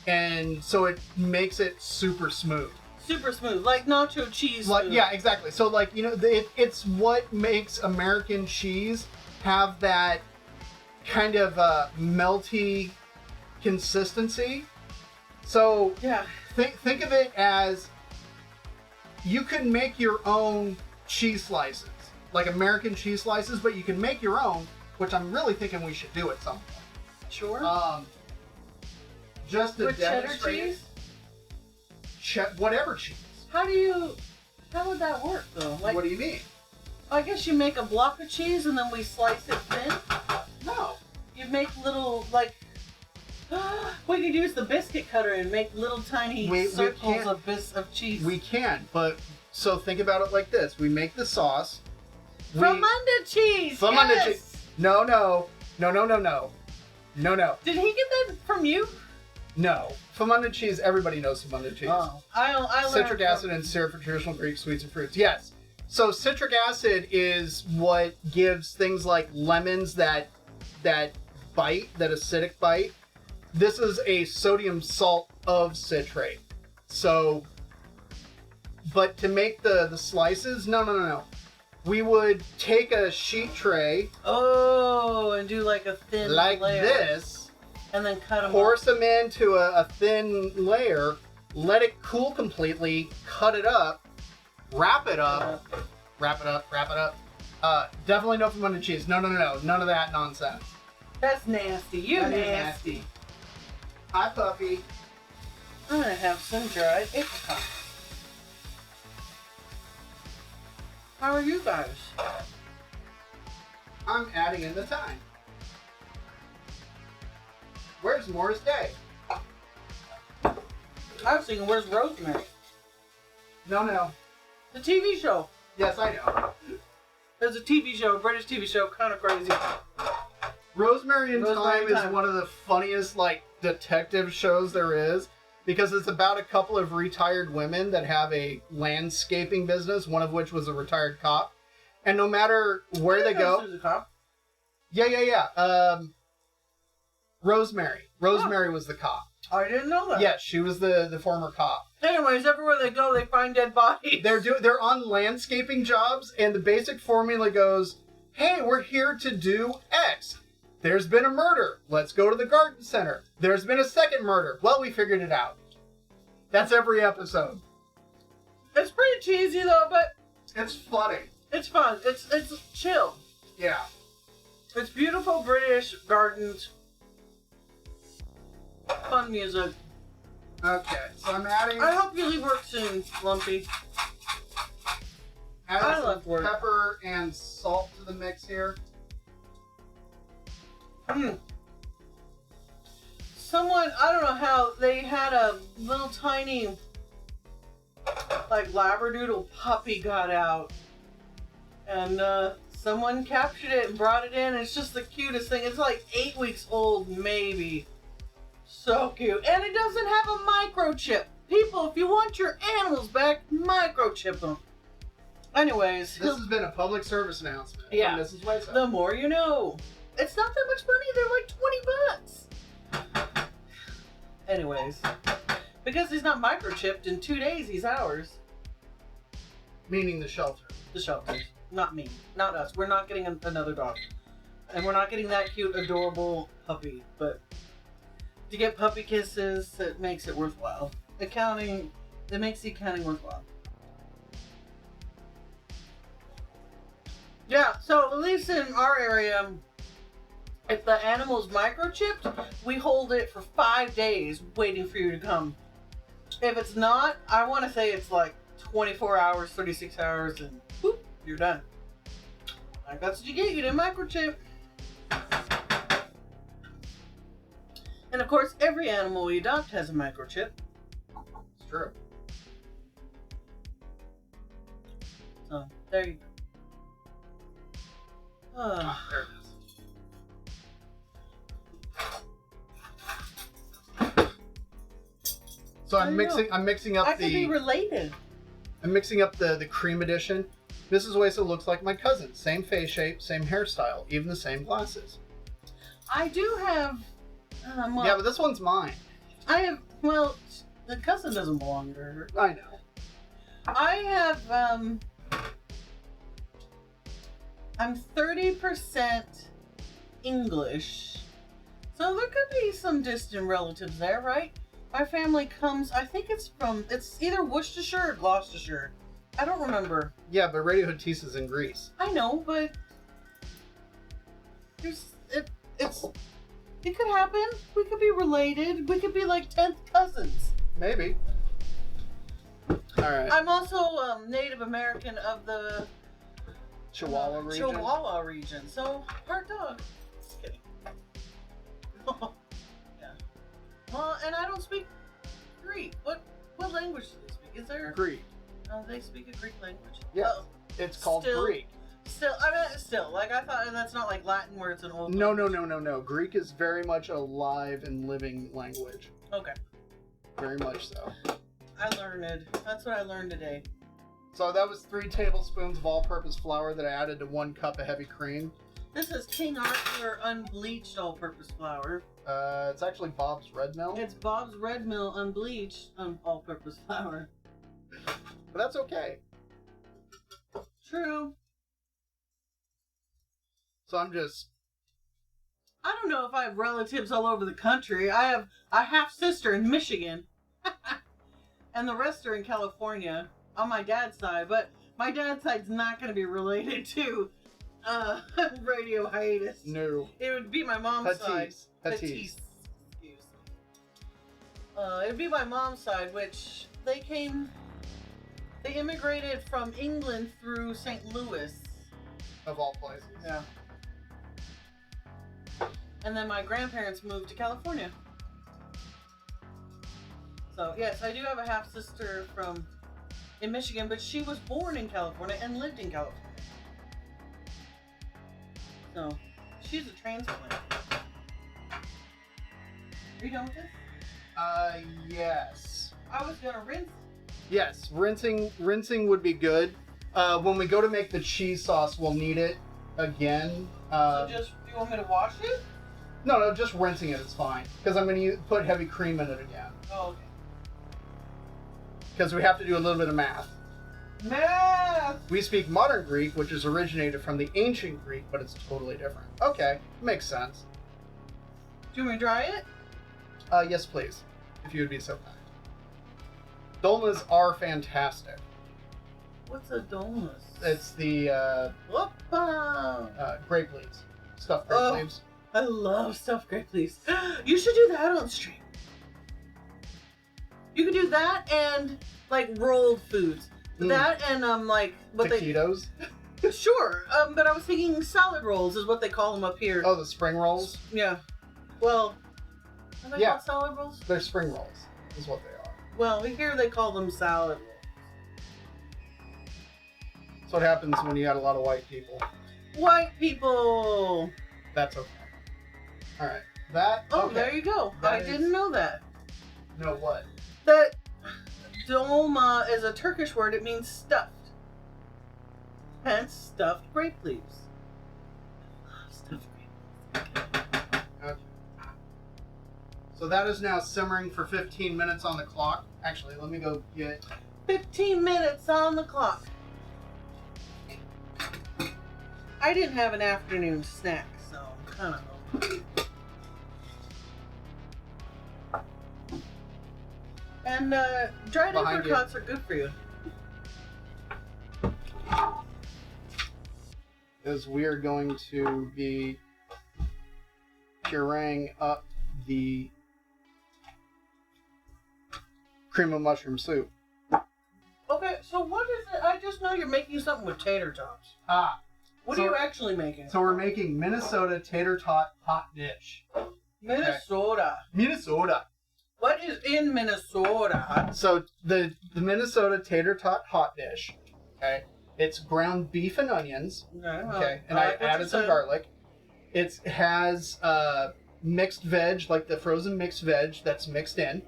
and so it makes it super smooth. Super smooth, like nacho cheese. Like, yeah, exactly. So, like, you know, it's what makes American cheese have that kind of melty consistency. So, Yeah. think of it as you can make your own cheese slices, like American cheese slices, but you can make your own, which I'm really thinking we should do at some point. Sure. Just to With cheddar demonstrate cheese? whatever cheese. How would that work though? Like, What do you mean? I guess you make a block of cheese and then we slice it thin. No. You make little, like, we could use the biscuit cutter and make little tiny circles of cheese. We can, but so think about it like this. We make the sauce, Fromunda cheese. Fromunda yes! cheese. No. Did he get that from you? No. Fromunda cheese, everybody knows Fromunda cheese. Oh, I learned Citric acid and syrup for traditional Greek sweets and fruits. Yes. So citric acid is what gives things like lemons that bite, that acidic bite. This is a sodium salt of citrate. So, but to make the slices, no. We would take a sheet tray. Oh, and do like a thin like layer. this. And then cut them Force them into a thin layer. Let it cool completely. Cut it up. Wrap it up. Definitely no Fromunda cheese. No. None of that nonsense. That's nasty. That is nasty. Hi, puppy. I'm gonna have some dried apricot. How are you guys? I'm adding in the time. Where's Morris Day? I was thinking, where's Rosemary? No. The TV show. Yes, I know. There's a TV show, a British TV show, kind of crazy. Rosemary in Rosemary Time in is Time. one of the funniest, detective shows there is. Because it's about a couple of retired women that have a landscaping business, one of which was a retired cop. And no matter where they go... There's a cop. Yeah. Rosemary. Rosemary was the cop. I didn't know that. Yes, she was the former cop. Anyways, everywhere they go, they find dead bodies. They're on landscaping jobs, and the basic formula goes, hey, we're here to do X. There's been a murder. Let's go to the garden center. There's been a second murder. Well, we figured it out. That's every episode. It's pretty cheesy though, but It's funny. it's fun. It's chill. Yeah. It's beautiful British gardens. Fun music. Okay, so I'm adding, I hope you leave work soon, Lumpy. I adding love some work. pepper and salt to the mix here. Someone, I don't know how, they had a little tiny, Labradoodle puppy got out. And, someone captured it and brought it in. It's just the cutest thing. It's 8 weeks old, maybe. So cute. And it doesn't have a microchip. People, if you want your animals back, microchip them. Anyways. This has been a public service announcement. Yeah. From Mrs. Wayside. The more you know. It's not that much money. They're $20. Anyways. Because he's not microchipped, in 2 days he's ours. Meaning the shelter. The shelters. Not me. Not us. We're not getting another dog. And we're not getting that cute, adorable puppy. But to get puppy kisses, it makes it worthwhile. It makes the accounting worthwhile. Yeah, so at least in our area, if the animal's microchipped, we hold it for 5 days waiting for you to come. If it's not, I want to say it's 24 hours, 36 hours, and whoop, you're done. That's what you get. You didn't microchip. And of course, every animal we adopt has a microchip. It's true. So, there you go. There it is. So I'm mixing up I could be related. I'm mixing up the cream edition. Mrs. Wesa looks like my cousin. Same face shape, same hairstyle, even the same glasses. I do have. Yeah, but this one's mine. I have. Well, the cousin doesn't belong to her. I know. I have. I'm 30% English, so there could be some distant relatives there, right? My family comes. I think it's either Worcestershire or Gloucestershire. I don't remember. Yeah, but Radio Hotisa's in Greece. I know, but it could happen. We could be related. We could be 10th cousins. Maybe. All right. I'm also Native American of the Chihuahua region. Chihuahua region. So part dog. Just kidding. Yeah. Well, and I don't speak Greek. What language do they speak? Is there? Greek. Oh, they speak a Greek language. Yes. Oh, It's called still- Greek. Still, like I thought, and that's not like Latin where it's an old. No. language. Greek is very much a live and living language. Okay. Very much so. I learned. That's what I learned today. So that was 3 tablespoons of all-purpose flour that I added to 1 cup of heavy cream. This is King Arthur unbleached all-purpose flour. It's actually Bob's Red Mill. It's Bob's Red Mill unbleached all-purpose flour. But that's okay. True. So I'm just... I don't know if I have relatives all over the country. I have a half-sister in Michigan. And the rest are in California on my dad's side. But my dad's side's not going to be related to Radio Hiatus. No. It would be my mom's side. Excuse me. It would be my mom's side, which they immigrated from England through St. Louis. Of all places. Yeah. And then my grandparents moved to California. So, yes, I do have a half-sister in Michigan, but she was born in California and lived in California. So, she's a transplant. Are you done with this? Yes. I was gonna rinse. Yes, rinsing would be good. When we go to make the cheese sauce, we'll need it again. So do you want me to wash it? No, just rinsing it is fine. Because I'm going to put heavy cream in it again. Oh, okay. Because we have to do a little bit of math. Math! We speak modern Greek, which is originated from the ancient Greek, but it's totally different. Okay, makes sense. Do you want me to dry it? Yes, please. If you would be so kind. Dolmas are fantastic. What's a dolmas? It's the grape leaves. Stuffed grape leaves. I love stuffed grape leaves. You should do that on stream. You could do that and like rolled foods. That and like what taquitos. Sure, but I was thinking salad rolls is what they call them up here. Oh, the spring rolls. Yeah. Well, are they called salad rolls? They're spring rolls, is what they are. Well, here they call them salad rolls. That's what happens when you got a lot of white people. White people. That's okay. All right. That. Oh, okay. there you go. I didn't know that. Know what? That dolma is a Turkish word. It means stuffed. Hence, stuffed grape leaves. Stuffed grape leaves. Okay. So that is now simmering for 15 minutes on the clock. Actually, let me go get... 15 minutes on the clock. I didn't have an afternoon snack, so I'm kind of hungry. And dried apricots are good for you. As we are going to be pureeing up the cream of mushroom soup. Okay, so what is it? I just know you're making something with tater tots. What are you actually making? So we're making Minnesota Tater Tot hot dish. Minnesota. Okay. Minnesota. What is in Minnesota? So the Minnesota Tater Tot hot dish. Okay. It's ground beef and onions. Okay. And I added some garlic. It has mixed veg, like the frozen mixed veg that's mixed in.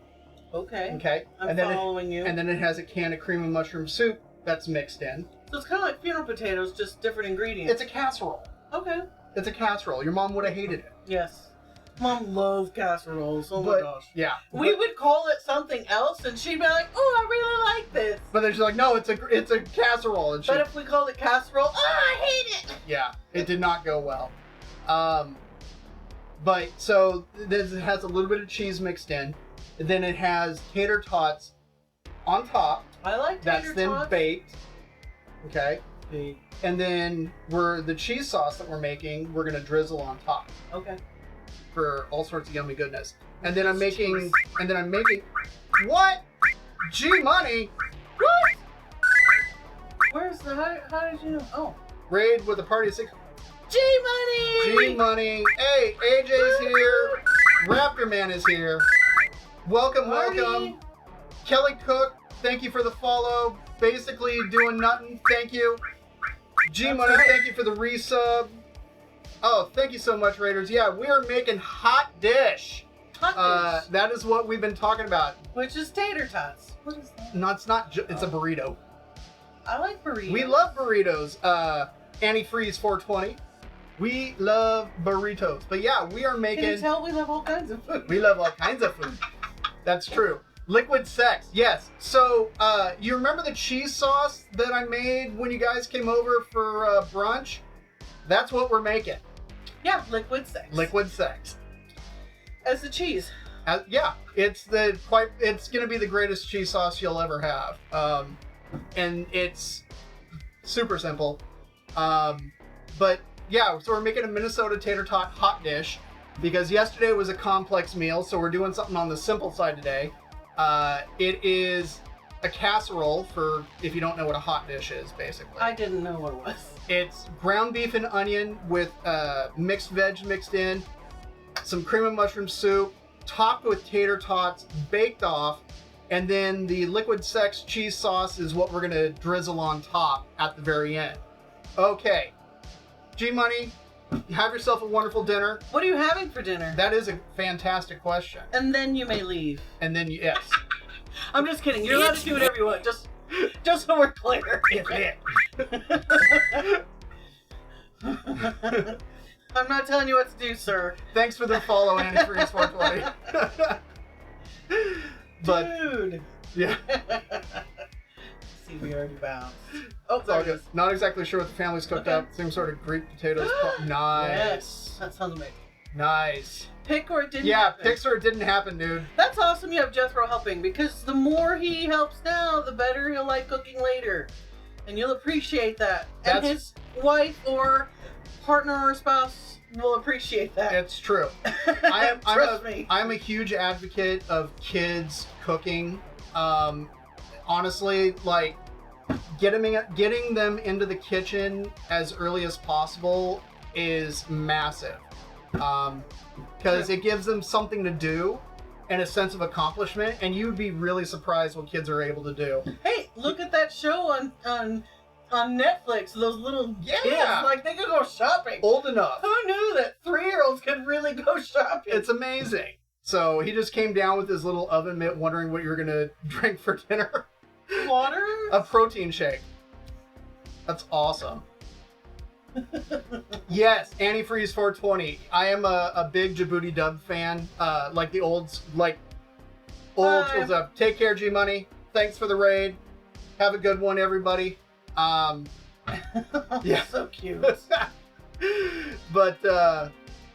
Okay. Okay. I'm following you. And then it has a can of cream of mushroom soup that's mixed in. So it's kind of like funeral potatoes, just different ingredients. It's a casserole. Okay. It's a casserole. Your mom would have hated it. Yes. Mom loved casseroles. Oh my gosh. Yeah. We would call it something else, and she'd be like, "Oh, I really like this." But then she's like, "No, it's a casserole." And but if we called it casserole, oh, I hate it. Yeah, it did not go well. But so this has a little bit of cheese mixed in. Then it has tater tots on top. I like tater tots. That's then baked. Okay. And then the cheese sauce that we're making, we're gonna drizzle on top. Okay. For all sorts of yummy goodness. And then I'm making what? G Money? What? Where's the how did you know? Oh. Raid with a party of 6. G Money! G Money. Hey, AJ's here. Raptor Man is here. Welcome. Kelly Cook, thank you for the follow. Basically doing nothing, thank you. G-Money, right. thank you for the resub. Oh, thank you so much, Raiders. Yeah, we are making hot dish. Hot dish. That is what we've been talking about. Which is tater tots. What is that? No, it's not. It's a burrito. I like burritos. We love burritos. Antifreeze 420. We love burritos. But yeah, we are making... Can you tell we love all kinds of food? We love all kinds of food. That's true. Liquid sex, yes. So, you remember the cheese sauce that I made when you guys came over for brunch? That's what we're making. Yeah, liquid sex. Liquid sex. As the cheese. Yeah, it's gonna be the greatest cheese sauce you'll ever have. And it's super simple. But yeah, so we're making a Minnesota tater tot hot dish because yesterday was a complex meal, so we're doing something on the simple side today. It is a casserole for, if you don't know what a hot dish is, basically. I didn't know what it was. It's ground beef and onion with mixed veg mixed in, some cream of mushroom soup, topped with tater tots, baked off, and then the liquid sex cheese sauce is what we're gonna drizzle on top at the very end. Okay, G-Money, have yourself a wonderful dinner. What are you having for dinner? That is a fantastic question. And then you may leave. And then, yes. I'm just kidding. You're allowed to do whatever you want. Just so we're clear. I'm not telling you what to do, sir. Thanks for the follow, Antifreeze 420. But, dude. Yeah. See, we already bounced. Oh, it's all good. Not exactly sure what the family's cooked up. Some sort of Greek potatoes. Nice. Yes. That sounds amazing. Nice. Pick or it didn't happen. happen. Pick or it didn't happen, dude. That's awesome you have Jethro helping, because the more he helps now, the better he'll like cooking later. And you'll appreciate that. And his wife or partner or spouse will appreciate that. It's true. Trust me. I'm a huge advocate of kids cooking. Honestly, like, getting them into the kitchen as early as possible is massive. Because it gives them something to do and a sense of accomplishment, and you'd be really surprised what kids are able to do. Hey, look at that show on Netflix. Those little kids, like, they could go shopping. Old enough. Who knew that 3-year-olds could really go shopping? It's amazing. So he just came down with his little oven mitt, wondering what you're gonna drink for dinner. Water? A protein shake. That's awesome. Yes, Antifreeze 420. I am a big Djibouti Dub fan. Like the old school stuff. Take care, G-Money. Thanks for the raid. Have a good one, everybody. Yeah. So cute. But,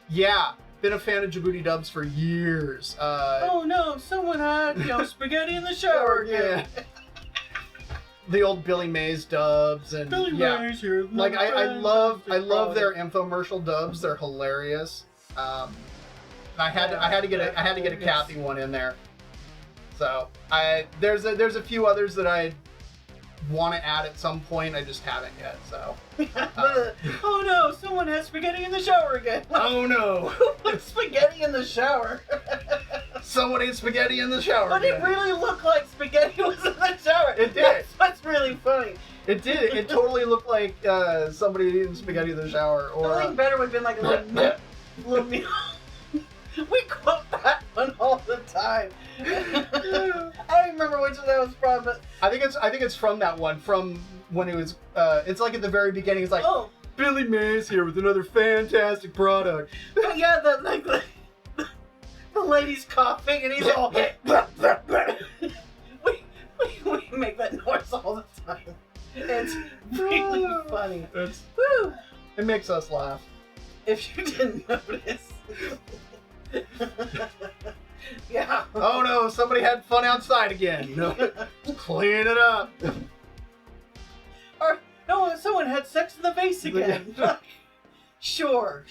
yeah. Been a fan of Djibouti Dubs for years. Oh no, someone had, spaghetti in the shower again. Yeah. The old Billy Mays dubs and Mays here. Like I love their infomercial dubs. They're hilarious. I had to get a Kathy one in there. So there's a few others that I want to add at some point. I just haven't yet. So. Oh no! Someone has spaghetti in the shower again. Oh no! Who put spaghetti in the shower? Someone ate spaghetti in the shower. But it really looked like spaghetti was in the shower. It did. That's really funny. It did. It totally looked like somebody eating spaghetti in the shower. Or the thing better would have been like a little meal. We quote that one all the time. I don't remember which one that was from, but I think it's from that one. From when it was. It's like at the very beginning. It's like Billy Mays here with another fantastic product. But yeah, the lady's coughing and he's all. we make that noise all the time. It's really funny. Woo! It makes us laugh. If you didn't notice. Yeah. Oh no! Somebody had fun outside again. No, clean it up. Or no, someone had sex in the vase again. Sure.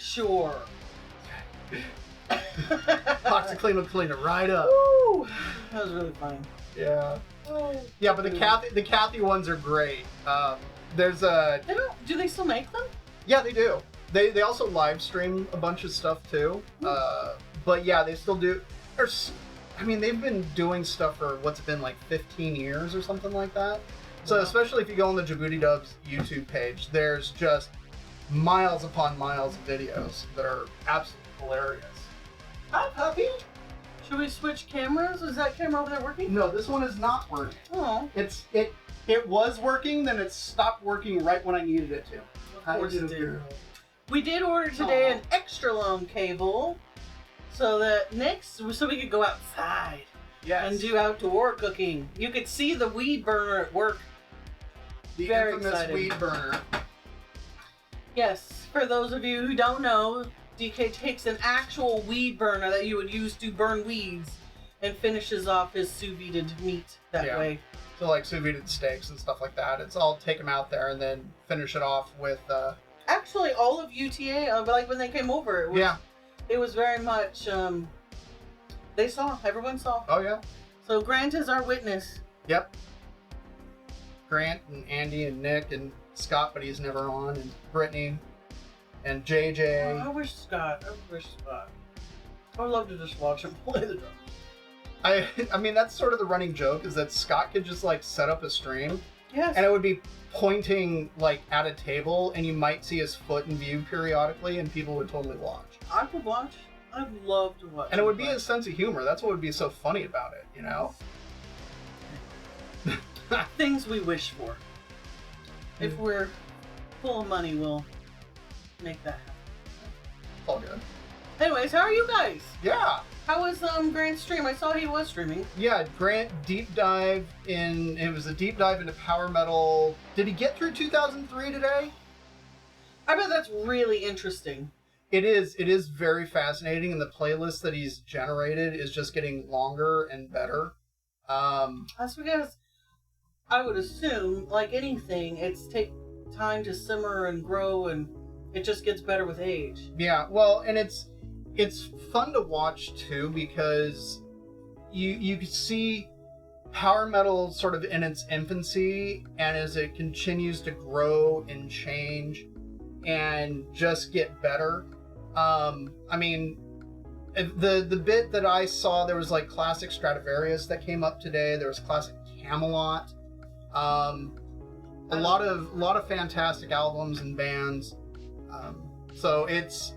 OxiClean will clean it right up. Woo! That was really funny. Yeah. Yeah, but the Kathy ones are great. There's a. Do they still make them? Yeah, they do. They also live stream a bunch of stuff too. But yeah, they still do. They've been doing stuff for what's been like 15 years or something like that. So especially if you go on the Djibouti Dubs YouTube page, there's just miles upon miles of videos that are absolutely hilarious. Hi, puppy. Should we switch cameras? Is that camera over there working? No, this one is not working. Oh. It was working, then it stopped working right when I needed it to. Of course it did. We did order today an extra long cable so we could go outside and do outdoor cooking. You could see the weed burner at work. The Very infamous excited. weed burner. Yes, for those of you who don't know, DK takes an actual weed burner that you would use to burn weeds and finishes off his sous vide meat that way. So like sous vide steaks and stuff like that. It's all take them out there and then finish it off with. Actually, all of UTA, like when they came over, it was very much. Everyone saw. Oh yeah. So Grant is our witness. Yep. Grant and Andy and Nick and Scott, but he's never on, and Brittany and JJ. Oh, I wish Scott. I would love to just watch him play the drums. I mean, that's sort of the running joke, is that Scott could just like set up a stream. Yes. And it would be pointing like at a table, and you might see his foot in view periodically, and people would totally watch. I would watch. I'd love to watch. And it would be his sense of humor. That's what would be so funny about it, you know? Things we wish for. If we're full of money, we'll make that happen. It's all good. Anyways, how are you guys? Yeah. How was Grant's stream? I saw he was streaming. Yeah, Grant it was a deep dive into power metal. Did he get through 2003 today? I bet that's really interesting. It is very fascinating, and the playlist that he's generated is just getting longer and better. That's because I would assume, like anything, it's take time to simmer and grow, and it just gets better with age. Yeah, well, and it's fun to watch too, because you can see power metal sort of in its infancy, and as it continues to grow and change and just get better. I mean, the bit that I saw, there was like classic Stradivarius that came up today. There was classic Camelot. A lot of fantastic albums and bands. So it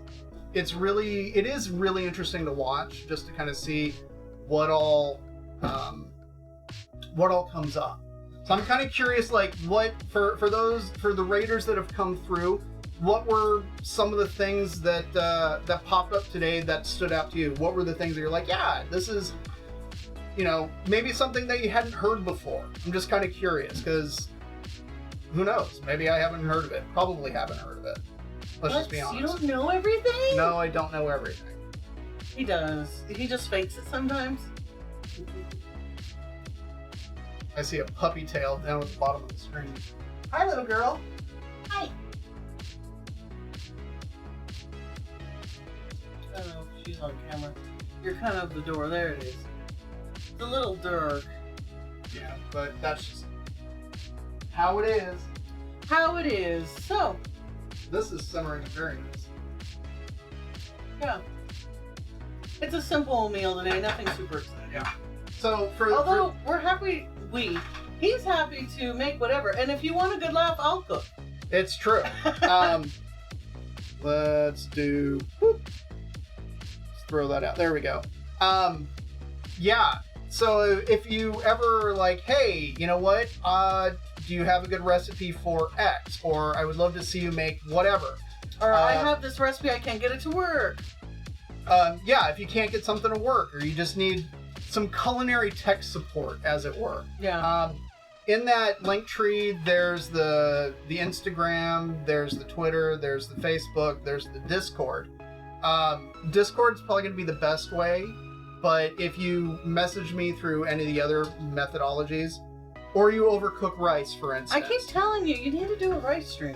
is really interesting to watch, just to kind of see what all comes up. So I'm kind of curious, like, what for the Raiders that have come through, what were some of the things that popped up today that stood out to you? What were the things that you're like, yeah, this is, maybe something that you hadn't heard before? I'm just kind of curious, because who knows? Maybe I haven't heard of it. Probably haven't heard of it. Let's just be honest. You don't know everything? No, I don't know everything. He does. He just fakes it sometimes. I see a puppy tail down at the bottom of the screen. Hi, little girl. Hi. I don't know if she's on camera. You're kind of the door. There it is. The little Dirk. Yeah, but that's just how it is. How it is. So. This is simmering very nice. Yeah. It's a simple meal today. Nothing super exciting. Yeah. So we're happy. He's happy to make whatever. And if you want a good laugh, I'll cook. It's true. Let's do. Whoop. Let's throw that out. There we go. Yeah. So if you ever like, hey, you know what? Do you have a good recipe for X? Or I would love to see you make whatever. Or I have this recipe, I can't get it to work. Yeah, if you can't get something to work, or you just need some culinary tech support, as it were. Yeah. In that link tree, there's the Instagram, there's the Twitter, there's the Facebook, there's the Discord. Discord's probably going to be the best way, but if you message me through any of the other methodologies, or you overcook rice, for instance. I keep telling you, you need to do a rice stream.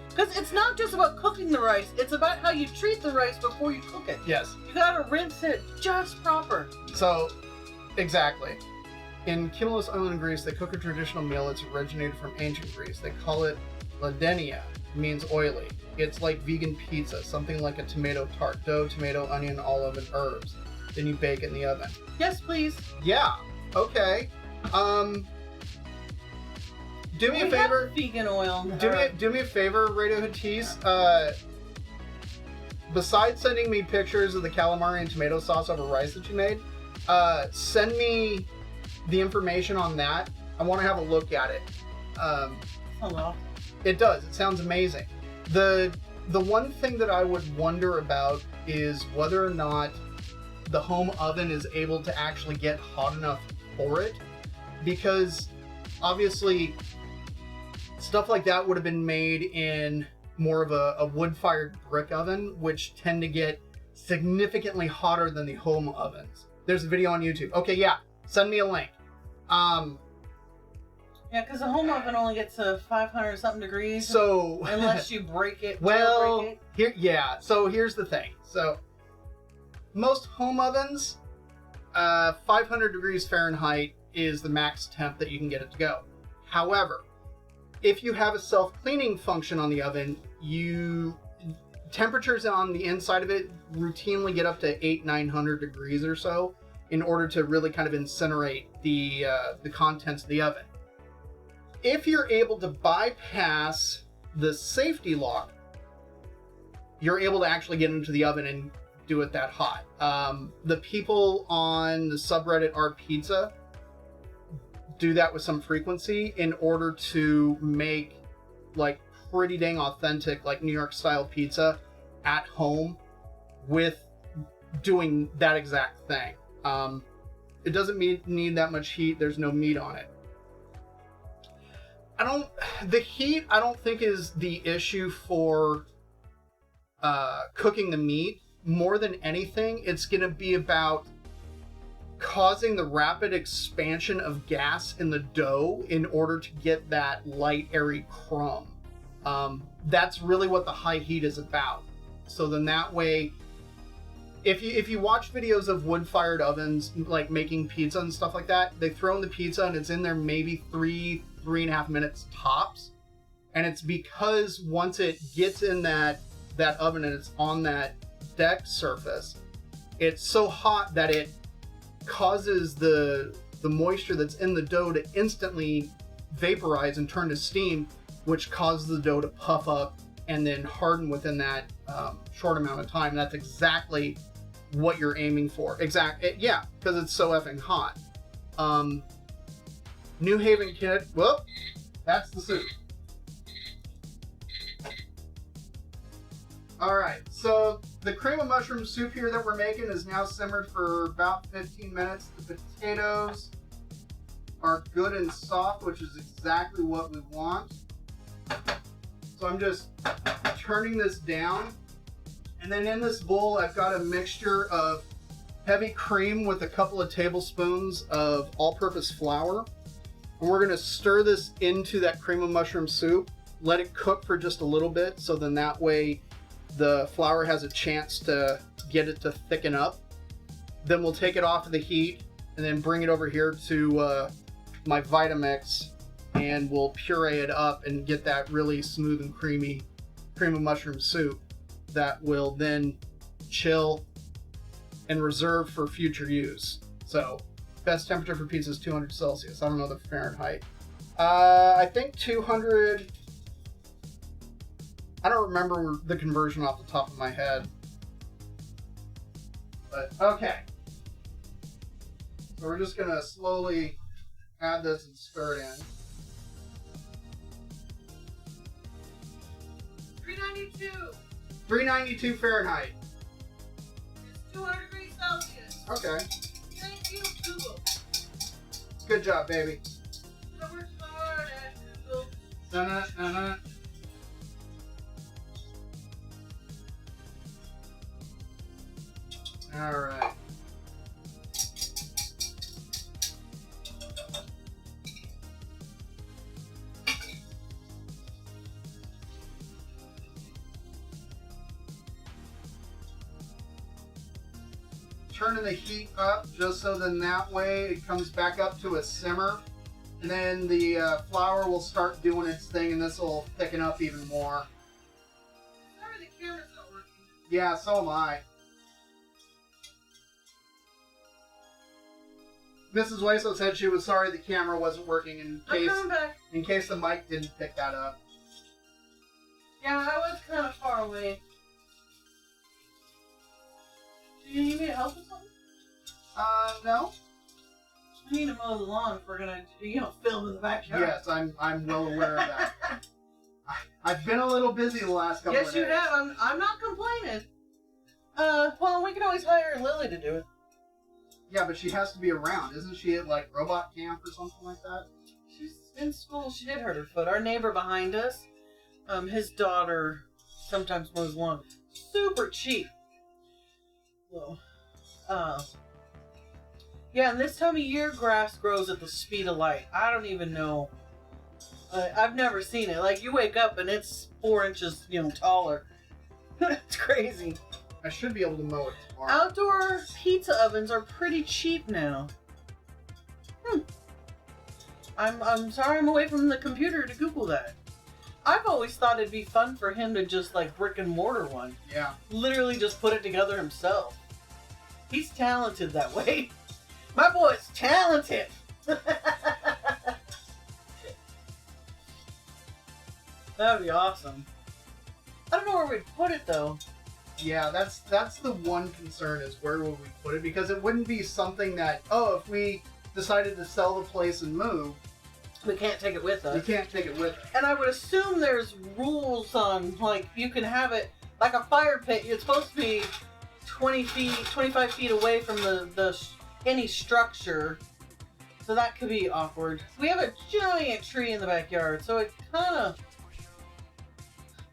Because it's not just about cooking the rice, it's about how you treat the rice before you cook it. Yes. You gotta rinse it just proper. So, exactly. In Kimolos Island, Greece, they cook a traditional meal that's originated from ancient Greece. They call it ladenia. It means oily. It's like vegan pizza, something like a tomato tart. Dough, tomato, onion, olive, and herbs. Then you bake it in the oven. Yes, please. Yeah. Okay. Do me a We favor. have vegan oil. Do me a favor, Radio Hatis. Besides sending me pictures of the calamari and tomato sauce over rice that you made, send me the information on that. I want to have a look at it. Hello. It does. It sounds amazing. The one thing that I would wonder about is whether or not the home oven is able to actually get hot enough for it, because obviously stuff like that would have been made in more of a wood-fired brick oven, which tend to get significantly hotter than the home ovens. There's a video on YouTube. Okay, yeah, send me a link. Yeah, because the home oven only gets to 500 something degrees. So unless you break it. well, jailbreak it. here, so here's the thing. So most home ovens, 500 degrees Fahrenheit is the max temp that you can get it to go. However, if you have a self-cleaning function on the oven, temperatures on the inside of it routinely get up to 800-900 degrees or so in order to really kind of incinerate the contents of the oven. If you're able to bypass the safety lock, you're able to actually get into the oven and do it that hot. The people on the subreddit Our Pizza do that with some frequency in order to make like pretty dang authentic like New York style pizza at home with doing that exact thing. It doesn't need that much heat. There's no meat on it. The heat I don't think is the issue for cooking the meat. More than anything, it's going to be about causing the rapid expansion of gas in the dough in order to get that light, airy crumb. That's really what the high heat is about. So then that way, if you watch videos of wood-fired ovens, like making pizza and stuff like that, they throw in the pizza and it's in there maybe 3.5 minutes tops. And it's because once it gets in that oven and it's on that deck surface, it's so hot that it causes the moisture that's in the dough to instantly vaporize and turn to steam, which causes the dough to puff up and then harden within that short amount of time. That's exactly what you're aiming for. Yeah, because it's so effing hot. New Haven Kid. Whoop, that's the soup. All right, so the cream of mushroom soup here that we're making is now simmered for about 15 minutes. The potatoes are good and soft, which is exactly what we want. So I'm just turning this down. And then in this bowl, I've got a mixture of heavy cream with a couple of tablespoons of all-purpose flour. And we're gonna stir this into that cream of mushroom soup, let it cook for just a little bit, so then that way the flour has a chance to get it to thicken up. Then we'll take it off of the heat and then bring it over here to my Vitamix, and we'll puree it up and get that really smooth and creamy cream of mushroom soup that will then chill and reserve for future use. So best temperature for pizza is 200 Celsius. I don't know the Fahrenheit. I think 200. I don't remember the conversion off the top of my head. But okay. So we're just gonna slowly add this and stir it in. 392. 392 Fahrenheit. It's 200 degrees Celsius. Okay. Thank you, Google. Good job, baby. I worked hard at Google. All right. Turning the heat up just so then that way it comes back up to a simmer, and then the flour will start doing its thing, and this will thicken up even more. Sorry, the camera's not working. Yeah, so am I. Mrs. Weso said she was sorry the camera wasn't working I'm coming back. in case the mic didn't pick that up. Yeah, I was kind of far away. Do you need me to help with something? No. I need to mow the lawn if we're gonna, film in the backyard. Yes, I'm well aware of that. I've been a little busy the last couple of days. Yes, you have. I'm not complaining. Well, we can always hire Lily to do it. Yeah, but she has to be around. Isn't she at, like, robot camp or something like that? She's in school. She did hurt her foot. Our neighbor behind us, his daughter sometimes mows lawn. Super cheap. Well, yeah, and this time of year, grass grows at the speed of light. I don't even know. I've never seen it. Like, you wake up and it's 4 inches, taller. It's crazy. I should be able to mow it tomorrow. Outdoor pizza ovens are pretty cheap now. I'm sorry I'm away from the computer to Google that. I've always thought it'd be fun for him to just, like, brick and mortar one. Yeah. Literally just put it together himself. He's talented that way. My boy's talented. That would be awesome. I don't know where we'd put it though. Yeah, that's the one concern is where would we put it, because it wouldn't be something that, if we decided to sell the place and move, we can't take it with us. we can't take it with us. And I would assume there's rules on, like, you can have it like a fire pit. It's supposed to be 25 feet away from any structure. So that could be awkward. We have a giant tree in the backyard, so it kind of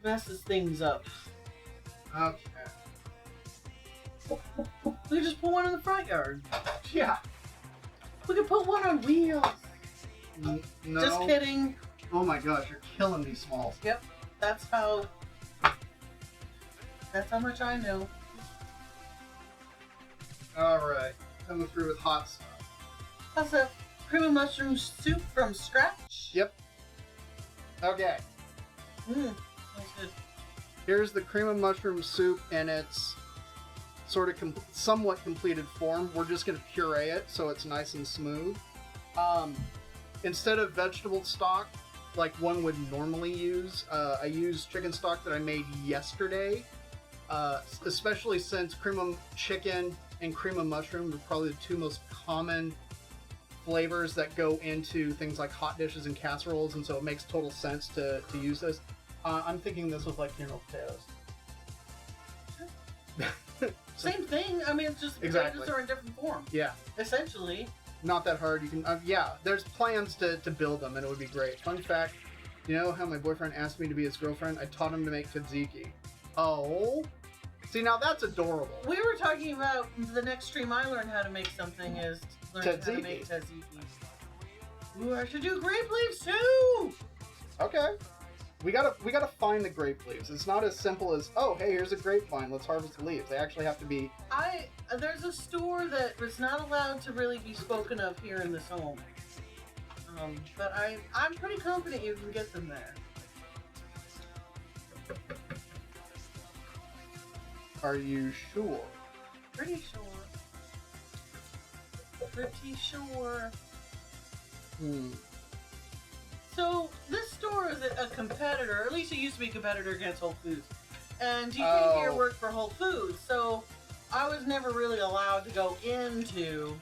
messes things up. Okay. We could just put one in the front yard. Yeah. We could put one on wheels. No. Just kidding. Oh my gosh, you're killing me, Smalls. Yep. That's how much I know. Alright. Coming through with hot stuff. How's that cream of mushroom soup from scratch? Yep. Okay. Sounds good. Here's the cream of mushroom soup in its sort of somewhat completed form. We're just going to puree it so it's nice and smooth. Instead of vegetable stock, like one would normally use, I used chicken stock that I made yesterday. Especially since cream of chicken and cream of mushroom are probably the two most common flavors that go into things like hot dishes and casseroles, and so it makes total sense to use this. I'm thinking this was like funeral potatoes. Same thing. I mean, it's just Exactly. potatoes are in different form. Yeah. Essentially. Not that hard. You can, there's plans to build them, and it would be great. Fun fact, you know how my boyfriend asked me to be his girlfriend? I taught him to make tzatziki. Oh. See, now that's adorable. We were talking about the next stream I learned how to make something is learn how to make tzatziki. Ooh, I should do grape leaves too! Okay. We gotta find the grape leaves. It's not as simple as, oh, hey, here's a grapevine, let's harvest the leaves. They actually have to be... There's a store that was not allowed to really be spoken of here in this home. But I'm pretty confident you can get them there. Are you sure? Pretty sure. Pretty sure. So, this store is a competitor, or at least it used to be a competitor against Whole Foods. And DK here worked for Whole Foods, so I was never really allowed to go into...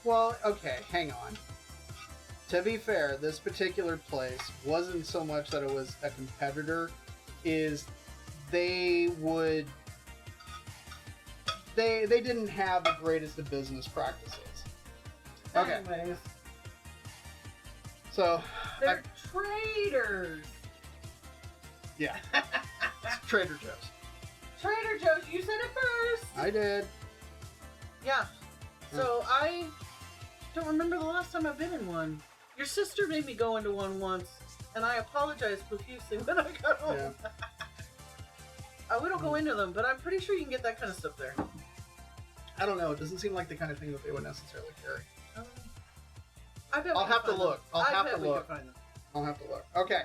Well, okay, hang on. To be fair, this particular place wasn't so much that it was a competitor, is they didn't have the greatest of business practices. Okay. Anyways. So... They're traders! Yeah. It's Trader Joe's. Trader Joe's, you said it first! I did. Yeah. So, I don't remember the last time I've been in one. Your sister made me go into one once, and I apologized profusely when I got home. Yeah. We don't go into them, but I'm pretty sure you can get that kind of stuff there. I don't know. It doesn't seem like the kind of thing that they would necessarily carry. I'll have to look. I'll have to look. Okay.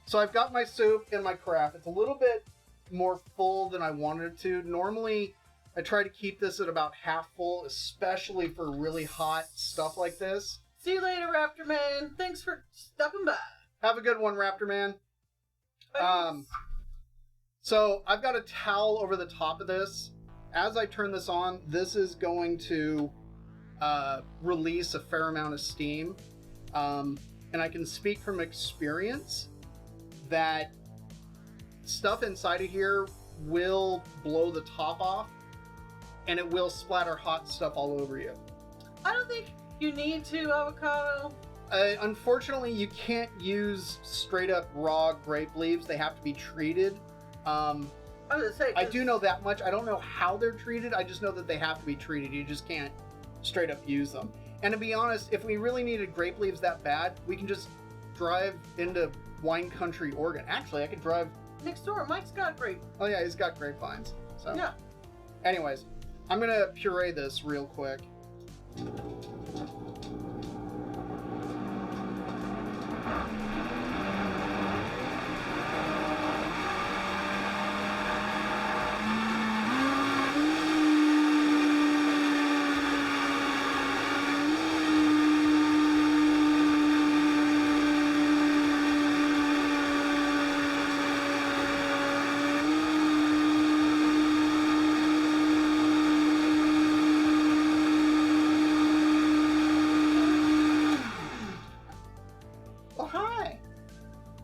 So I've got my soup in my carafe. It's a little bit more full than I wanted it to. Normally, I try to keep this at about half full, especially for really hot stuff like this. See you later, Raptor Man. Thanks for stopping by. Have a good one, Raptor Man. Thanks. So I've got a towel over the top of this. As I turn this on, this is going to release a fair amount of steam. And I can speak from experience that stuff inside of here will blow the top off and it will splatter hot stuff all over you. I don't think you need to, Avocado. Unfortunately, you can't use straight up raw grape leaves. They have to be treated. I was gonna say, I do know that much. I don't know how they're treated. I just know that they have to be treated. You just can't straight up use them. And to be honest, if we really needed grape leaves that bad, we can just drive into wine country, Oregon. Actually, I could drive next door. Mike's got grape. Oh yeah, he's got grapevines. So Yeah. anyways, I'm gonna puree this real quick.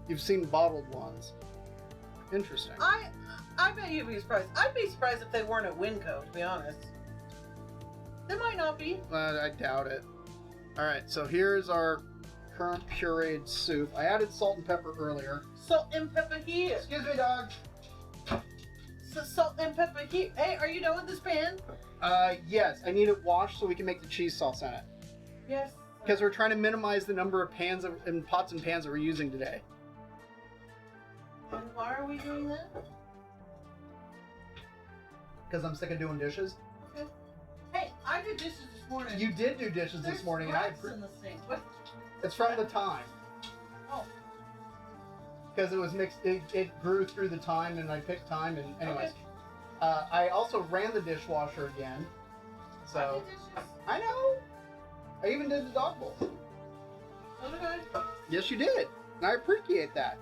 You've seen bottled ones. Interesting. I bet you'd be surprised. I'd be surprised if they weren't at Winco, to be honest. They might not be. I doubt it. Alright, so here's our current pureed soup. I added salt and pepper earlier. Salt and pepper here. Excuse me, dog. So salt and pepper here. Hey, are you done with this pan? Yes. I need it washed so we can make the cheese sauce in it. Yes. Because we're trying to minimize the number of pans and pots and pans that we're using today. And why are we doing that? Because I'm sick of doing dishes. Okay. Hey, I did dishes this morning. You did do dishes this morning, and There's in the sink. What? It's from the thyme. Oh. Because it was mixed. It grew through the thyme, and I picked thyme. And anyways, Okay. I also ran the dishwasher again. So I did dishes. I know. I even did the dog bowl. So did I. Yes, you did, and I appreciate that.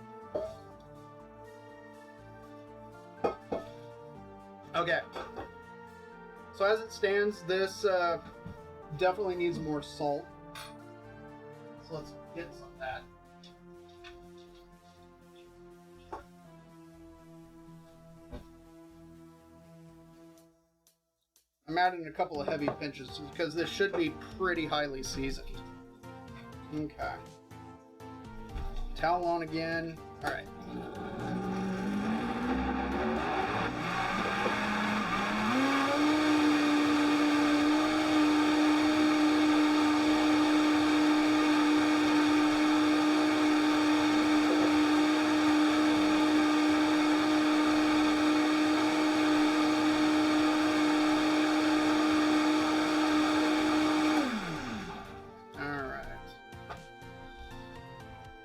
Okay. So as it stands, this definitely needs more salt. So let's get some of that. I'm adding a couple of heavy pinches because this should be pretty highly seasoned. Okay. Towel on again. All right.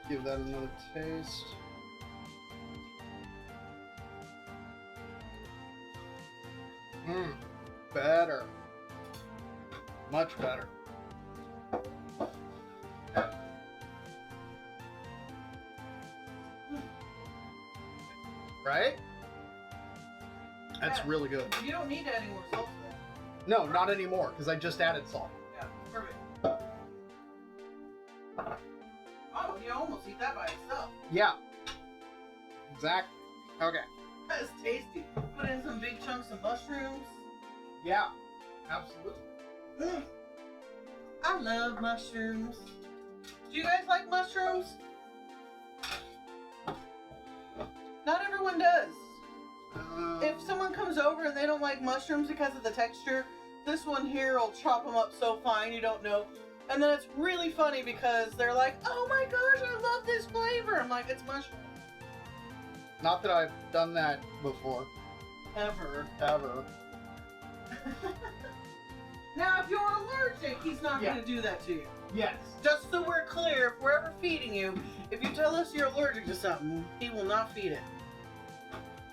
Give that another taste. Better. Much better. Right? That's Yeah. really good. You don't need to add any more salt to that. No, not anymore, because I just added salt. Yeah, perfect. Oh, you almost eat that by itself. Yeah. Exactly. Okay. That's tasty. Put in some big chunks of mushrooms. Yeah. Absolutely. Mm. I love mushrooms. Do you guys like mushrooms? Not everyone does. If someone comes over and they don't like mushrooms because of the texture, this one here will chop them up so fine you don't know. And then it's really funny because they're like, oh my gosh, I love this flavor. I'm like, it's mushroom. Not that I've done that before. Ever. Ever. Now, if you're allergic, he's not going to do that to you. Yes. Just so we're clear, if we're ever feeding you, if you tell us you're allergic to something, he will not feed it.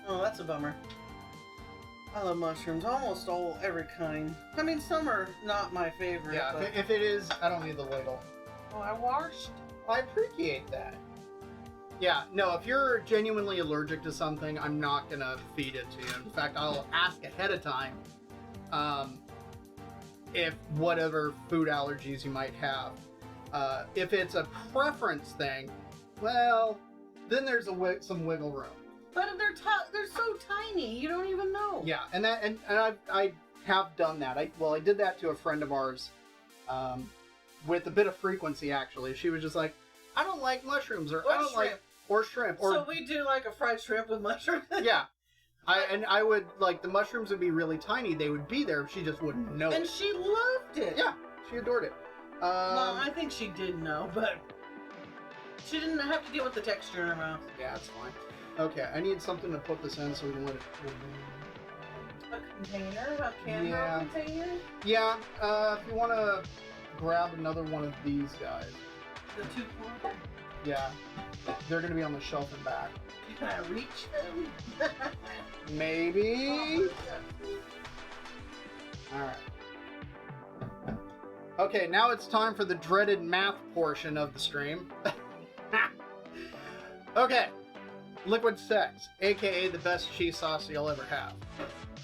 Oh, that's a bummer. I love mushrooms, almost every kind. I mean, some are not my favorite. Yeah, but... if it is, I don't need the ladle. Oh, I washed. I appreciate that. Yeah, no, if you're genuinely allergic to something, I'm not gonna feed it to you. In fact, I'll ask ahead of time if whatever food allergies you might have. If it's a preference thing, well, then there's some wiggle room. But they're so tiny, you don't even know. Yeah, and I have done that. I did that to a friend of ours with a bit of frequency, actually. She was just like, I don't like mushrooms, or I don't shrimp. like, or shrimp. Or, so we do like a fried shrimp with mushrooms? Yeah. I would, like, the mushrooms would be really tiny. They would be there, she just wouldn't know. And she loved it. Yeah, she adored it. Well, I think she did know, but she didn't have to deal with the texture in her mouth. Yeah, it's fine. Okay, I need something to put this in so we can let it cool down. A container? A candle container? Yeah, if you want to grab another one of these guys. The 2-quart? Yeah, they're going to be on the shelf and back. Can I reach them? Maybe? Alright. Okay, now it's time for the dreaded math portion of the stream. Okay. Liquid Sex, aka the best cheese sauce you'll ever have.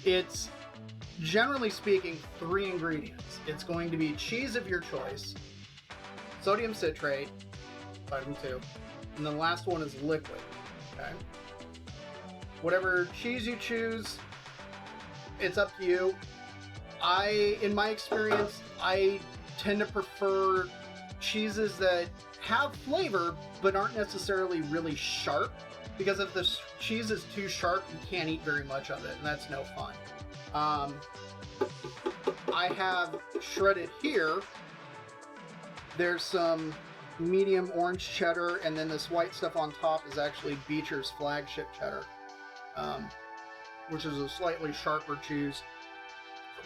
It's, generally speaking, 3 ingredients. It's going to be cheese of your choice, sodium citrate, vitamin 2, and the last one is liquid. Okay? Whatever cheese you choose, it's up to you. In my experience, I tend to prefer cheeses that have flavor but aren't necessarily really sharp. Because if the cheese is too sharp, you can't eat very much of it, and that's no fun. I have shredded here. There's some medium orange cheddar, and then this white stuff on top is actually Beecher's flagship cheddar, which is a slightly sharper cheese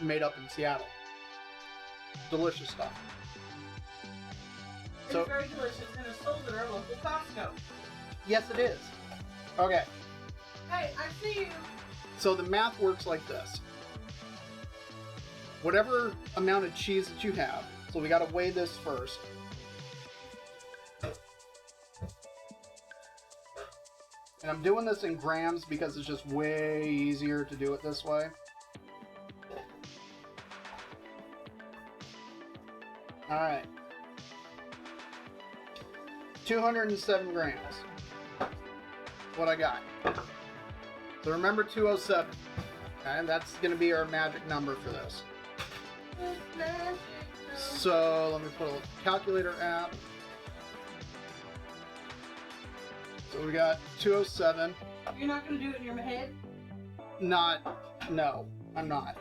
made up in Seattle. Delicious stuff. It's very delicious, and it's sold at our local Costco. Yes, it is. Okay. Hey, I see you. So the math works like this. Whatever amount of cheese that you have, so we got to weigh this first. And I'm doing this in grams because it's just way easier to do it this way. Alright. 207 grams. What I got. So remember 207. Okay, that's going to be our magic number for this. So let me put a calculator app. So we got 207. You're not going to do it in your head? No, I'm not.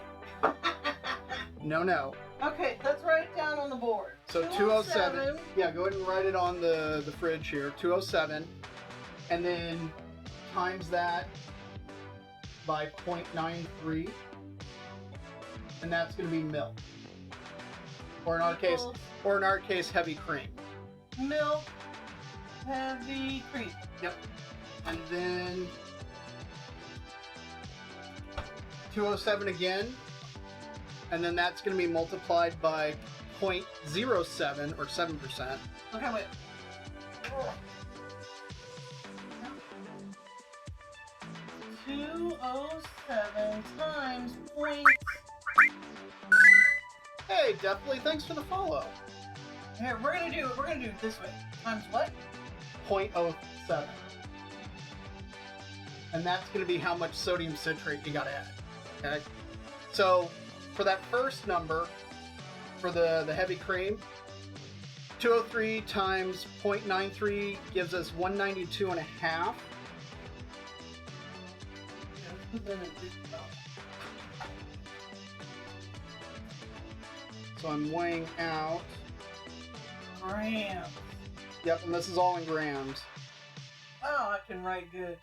No. Okay, let's write it down on the board. So 207. Yeah, go ahead and write it on the fridge here. 207. And then times that by 0.93. And that's going to be milk. Or in our case, heavy cream. Milk, heavy cream. Yep. And then 207 again. And then that's going to be multiplied by 0.07 or 7%. Okay, wait. 207 times point. Hey, definitely. Thanks for the follow. Here, we're gonna do it this way. Times what? 0.07. And that's going to be how much sodium citrate you got to add. Okay? So, for that first number, for the heavy cream, 203 times 0.93 gives us 192.5. So I'm weighing out grams. Yep, and this is all in grams. Oh, I can write good.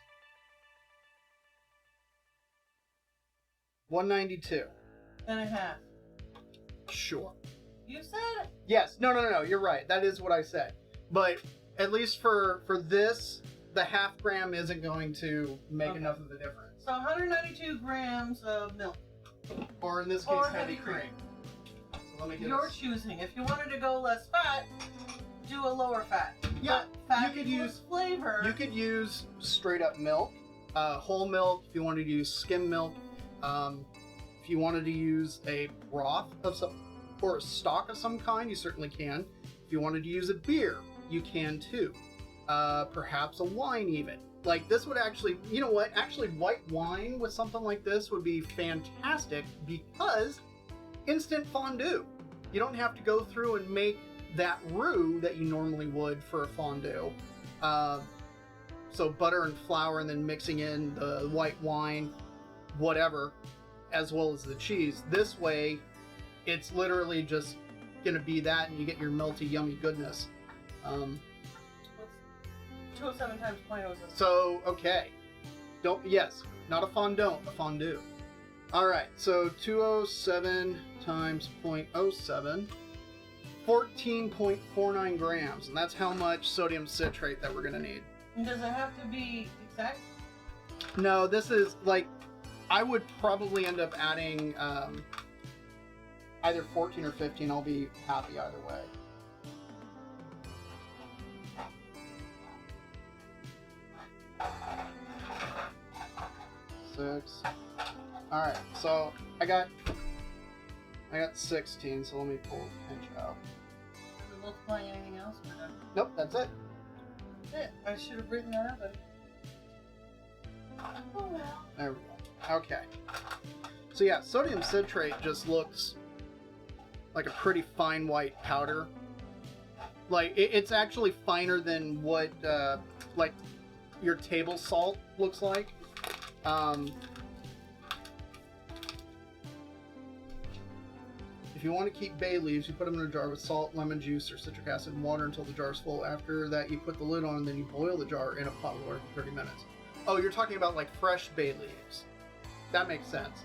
192. And a half. Sure. You said it. Yes. No. You're right. That is what I said. But at least for this, the half gram isn't going to make enough of a difference. So 192 grams of milk. Or in this case, Or heavy heavy cream. cream. So let me get You're this. choosing. If you wanted to go less fat, do a lower fat. Yeah, But fat you could equals use- flavor. You could use straight up milk, whole milk. If you wanted to use skim milk, if you wanted to use a broth of some or a stock of some kind, you certainly can. If you wanted to use a beer, you can too. Perhaps a wine even. Like this would actually, you know what? Actually, white wine with something like this would be fantastic because instant fondue. You don't have to go through and make that roux that you normally would for a fondue. So butter and flour and then mixing in the white wine, whatever, as well as the cheese. This way, it's literally just gonna be that and you get your melty, yummy goodness. 207 times 0.07. So, okay. Yes, not a fondant, a fondue. Alright, so 207 times 0.07, 14.49 grams, and that's how much sodium citrate that we're gonna need. And does it have to be exact? No, this is like, I would probably end up adding either 14 or 15. I'll be happy either way. Six. All right, so I got 16. So let me pull a pinch out. Is it multiplying anything else? Or no? Nope, that's it. That's it. I should have written that out, but... Oh well. There we go. Okay. So yeah, sodium citrate just looks like a pretty fine white powder. Like it's actually finer than what like your table salt looks like. If you want to keep bay leaves, you put them in a jar with salt, lemon juice, or citric acid and water until the jar is full. After that, you put the lid on and then you boil the jar in a pot of water for 30 minutes. Oh, you're talking about like fresh bay leaves. That makes sense.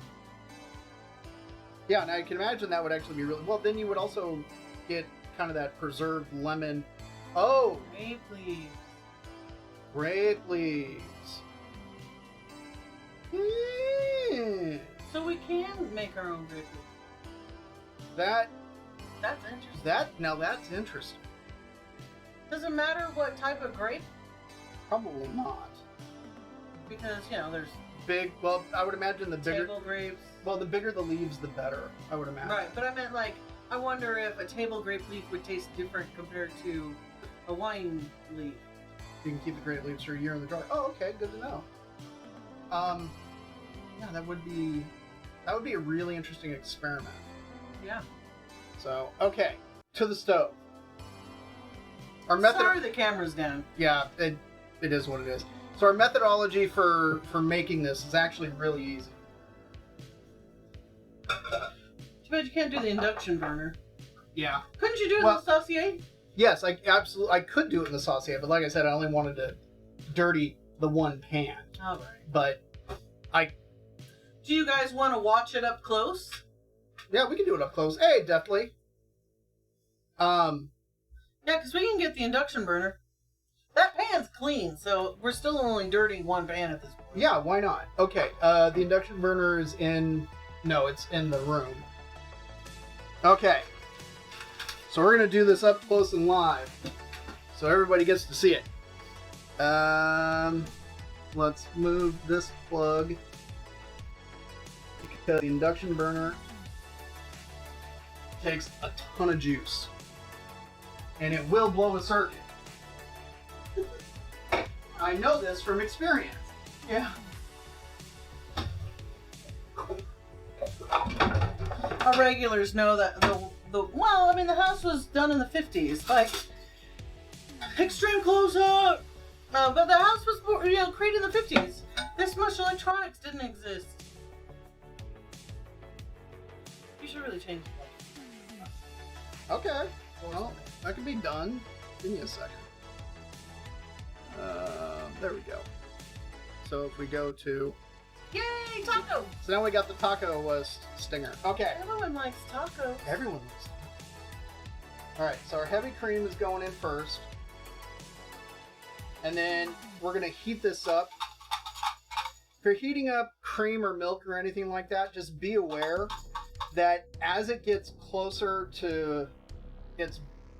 Yeah, and I can imagine that would actually be really... Well, then you would also get kind of that preserved lemon. Oh! Grape leaves. Grape leaves. Yeah. So we can make our own grape leaves. That's interesting. Now that's interesting. Does it matter what type of grape? Probably not. Because, you know, there's Well, I would imagine the bigger... table grapes. Well, the bigger the leaves, the better, I would imagine. Right, but I meant like, I wonder if a table grape leaf would taste different compared to a wine leaf. You can keep the grape leaves for a year in the jar. Oh, okay, good to know. Yeah, that would be a really interesting experiment. Yeah. So, okay, to the stove. Our method. Sorry, the camera's down. Yeah, it is what it is. So our methodology for making this is actually really easy. Too bad you can't do the induction burner. Yeah. Couldn't you do it Well- in the saucier? Yes, I could do it in the saucier, but like I said, I only wanted to dirty the one pan. All right. But Do you guys want to watch it up close? yeah, we can do it up close. Hey, definitely. Yeah, because we can get the induction burner. That pan's clean, so we're still only dirtying one pan at this point. Yeah, why not? Okay, the induction burner is in... No, it's in the room. Okay. So we're going to do this up close and live. So everybody gets to see it. Let's move this plug. Because the induction burner takes a ton of juice. And it will blow a circuit. I know this from experience. Yeah. Our regulars know that well, I mean, the house was done in the 50s, like extreme close up. But the house was, created in the 50s. This much electronics didn't exist. You should really change it. Okay. Well, that can be done. Give me a second. There we go. So if we go to... Yay, taco! So now we got the taco stinger. Okay. Everyone likes tacos. Everyone likes tacos. Alright, so our heavy cream is going in first. And then we're going to heat this up. if you're heating up cream or milk or anything like that, just be aware that as it gets closer to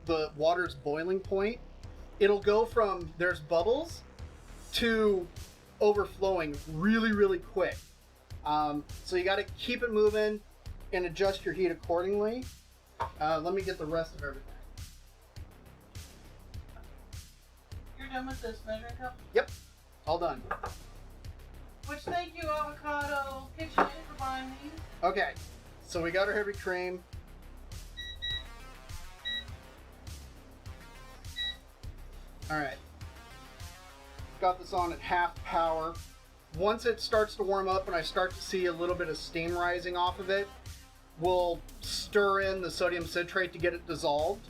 the water's boiling point, it'll go from there's bubbles to overflowing really, really quick. So you got to keep it moving and adjust your heat accordingly. Let me get the rest of everything. You're done with this measuring cup? Yep, all done. Which, thank you, Avocado Kitchen, for buying these. Okay, so we got our heavy cream. All right, got this on at half power. Once it starts to warm up and I start to see a little bit of steam rising off of it, we'll stir in the sodium citrate to get it dissolved.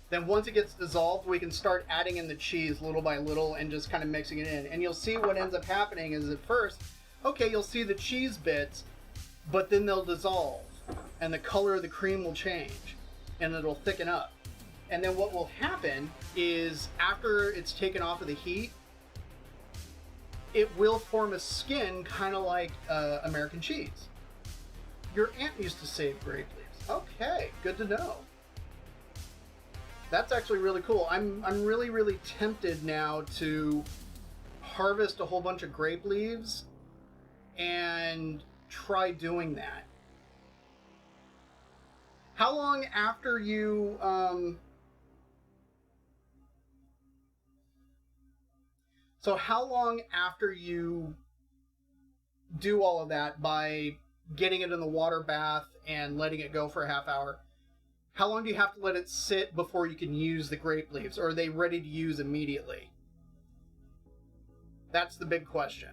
Then once it gets dissolved, we can start adding in the cheese little by little and just kind of mixing it in. And you'll see what ends up happening is at first, okay, you'll see the cheese bits, but then they'll dissolve and the color of the cream will change and it'll thicken up. And then what will happen is after it's taken off of the heat, it will form a skin kind of like American cheese. Your aunt used to save grape leaves. Okay, good to know. That's actually really cool. I'm really, really tempted now to harvest a whole bunch of grape leaves and try doing that. How long after you So how long after you do all of that by getting it in the water bath and letting it go for a half hour, how long do you have to let it sit before you can use the grape leaves? Or are they ready to use immediately? That's the big question.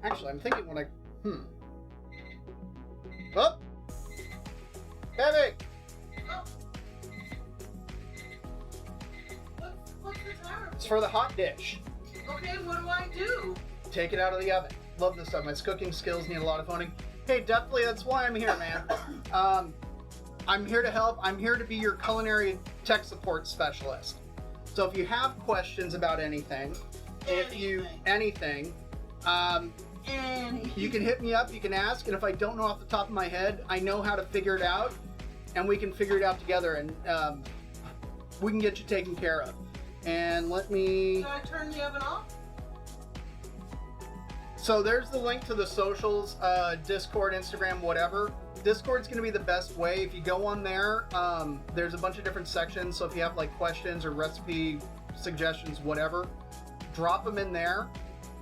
Actually, I'm thinking when I... Oh! Heavy! What's the timer? It's for the hot dish. Okay, what do I do? Take it out of the oven. Love this stuff. My cooking skills need a lot of honing. Hey, definitely, that's why I'm here, man. I'm here to help. I'm here to be your culinary tech support specialist. So if you have questions about anything, anything, you can hit me up, you can ask, and if I don't know off the top of my head, I know how to figure it out, and we can figure it out together, and we can get you taken care of. And let me... Should I turn the oven off? So there's the link to the socials, Discord, Instagram, whatever. Discord's going to be the best way. If you go on there, there's a bunch of different sections. So if you have like questions or recipe suggestions, whatever, drop them in there.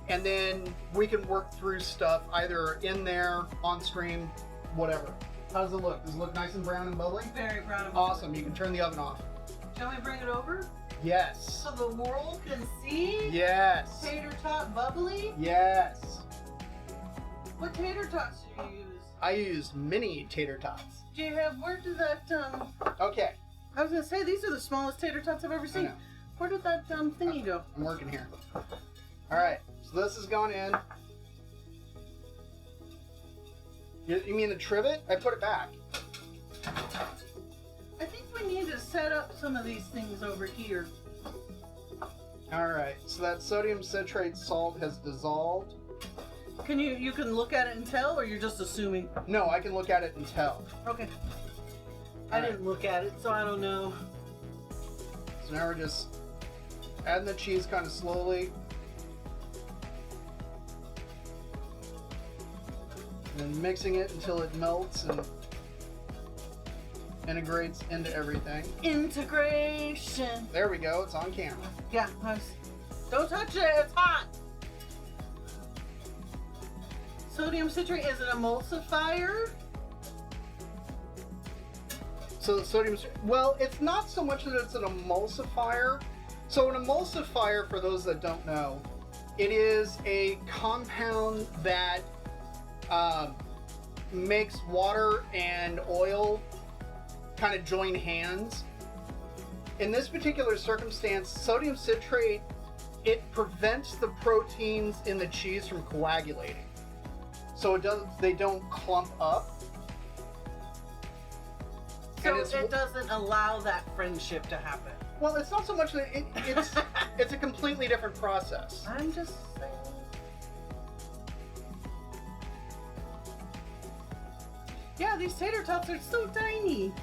And then we can work through stuff either in there, on stream, whatever. How does it look? Does it look nice and brown and bubbly? Very brown and bubbly. Awesome. You can turn the oven off. Shall we bring it over? Yes. So the world can see? Yes. Tater Tot bubbly? Yes. What tater tots do you use? I use mini tater tots. Where did that, Okay. I was gonna say, these are the smallest tater tots I've ever seen. Where did that, thingy go? I'm working here. Alright, so this has gone in. You mean the trivet? I put it back. I think we need to set up some of these things over here. Alright, so that sodium citrate salt has dissolved. You can look at it and tell, or you're just assuming? No, I can look at it and tell. Okay. I didn't look at it, so I don't know. So now we're just adding the cheese kind of slowly. And then mixing it until it melts and integrates into everything. Integration. There we go, it's on camera. Yeah, don't touch it, it's hot. Sodium citrate is an emulsifier. So the sodium, well, it's not so much that it's an emulsifier. So an emulsifier, for those that don't know, it is a compound that makes water and oil kind of join hands. In this particular circumstance, sodium citrate, it prevents the proteins in the cheese from coagulating. So they don't clump up. So it doesn't allow that friendship to happen. Well, it's not so much that it's a completely different process. I'm just saying. Yeah, these tater tots are so tiny.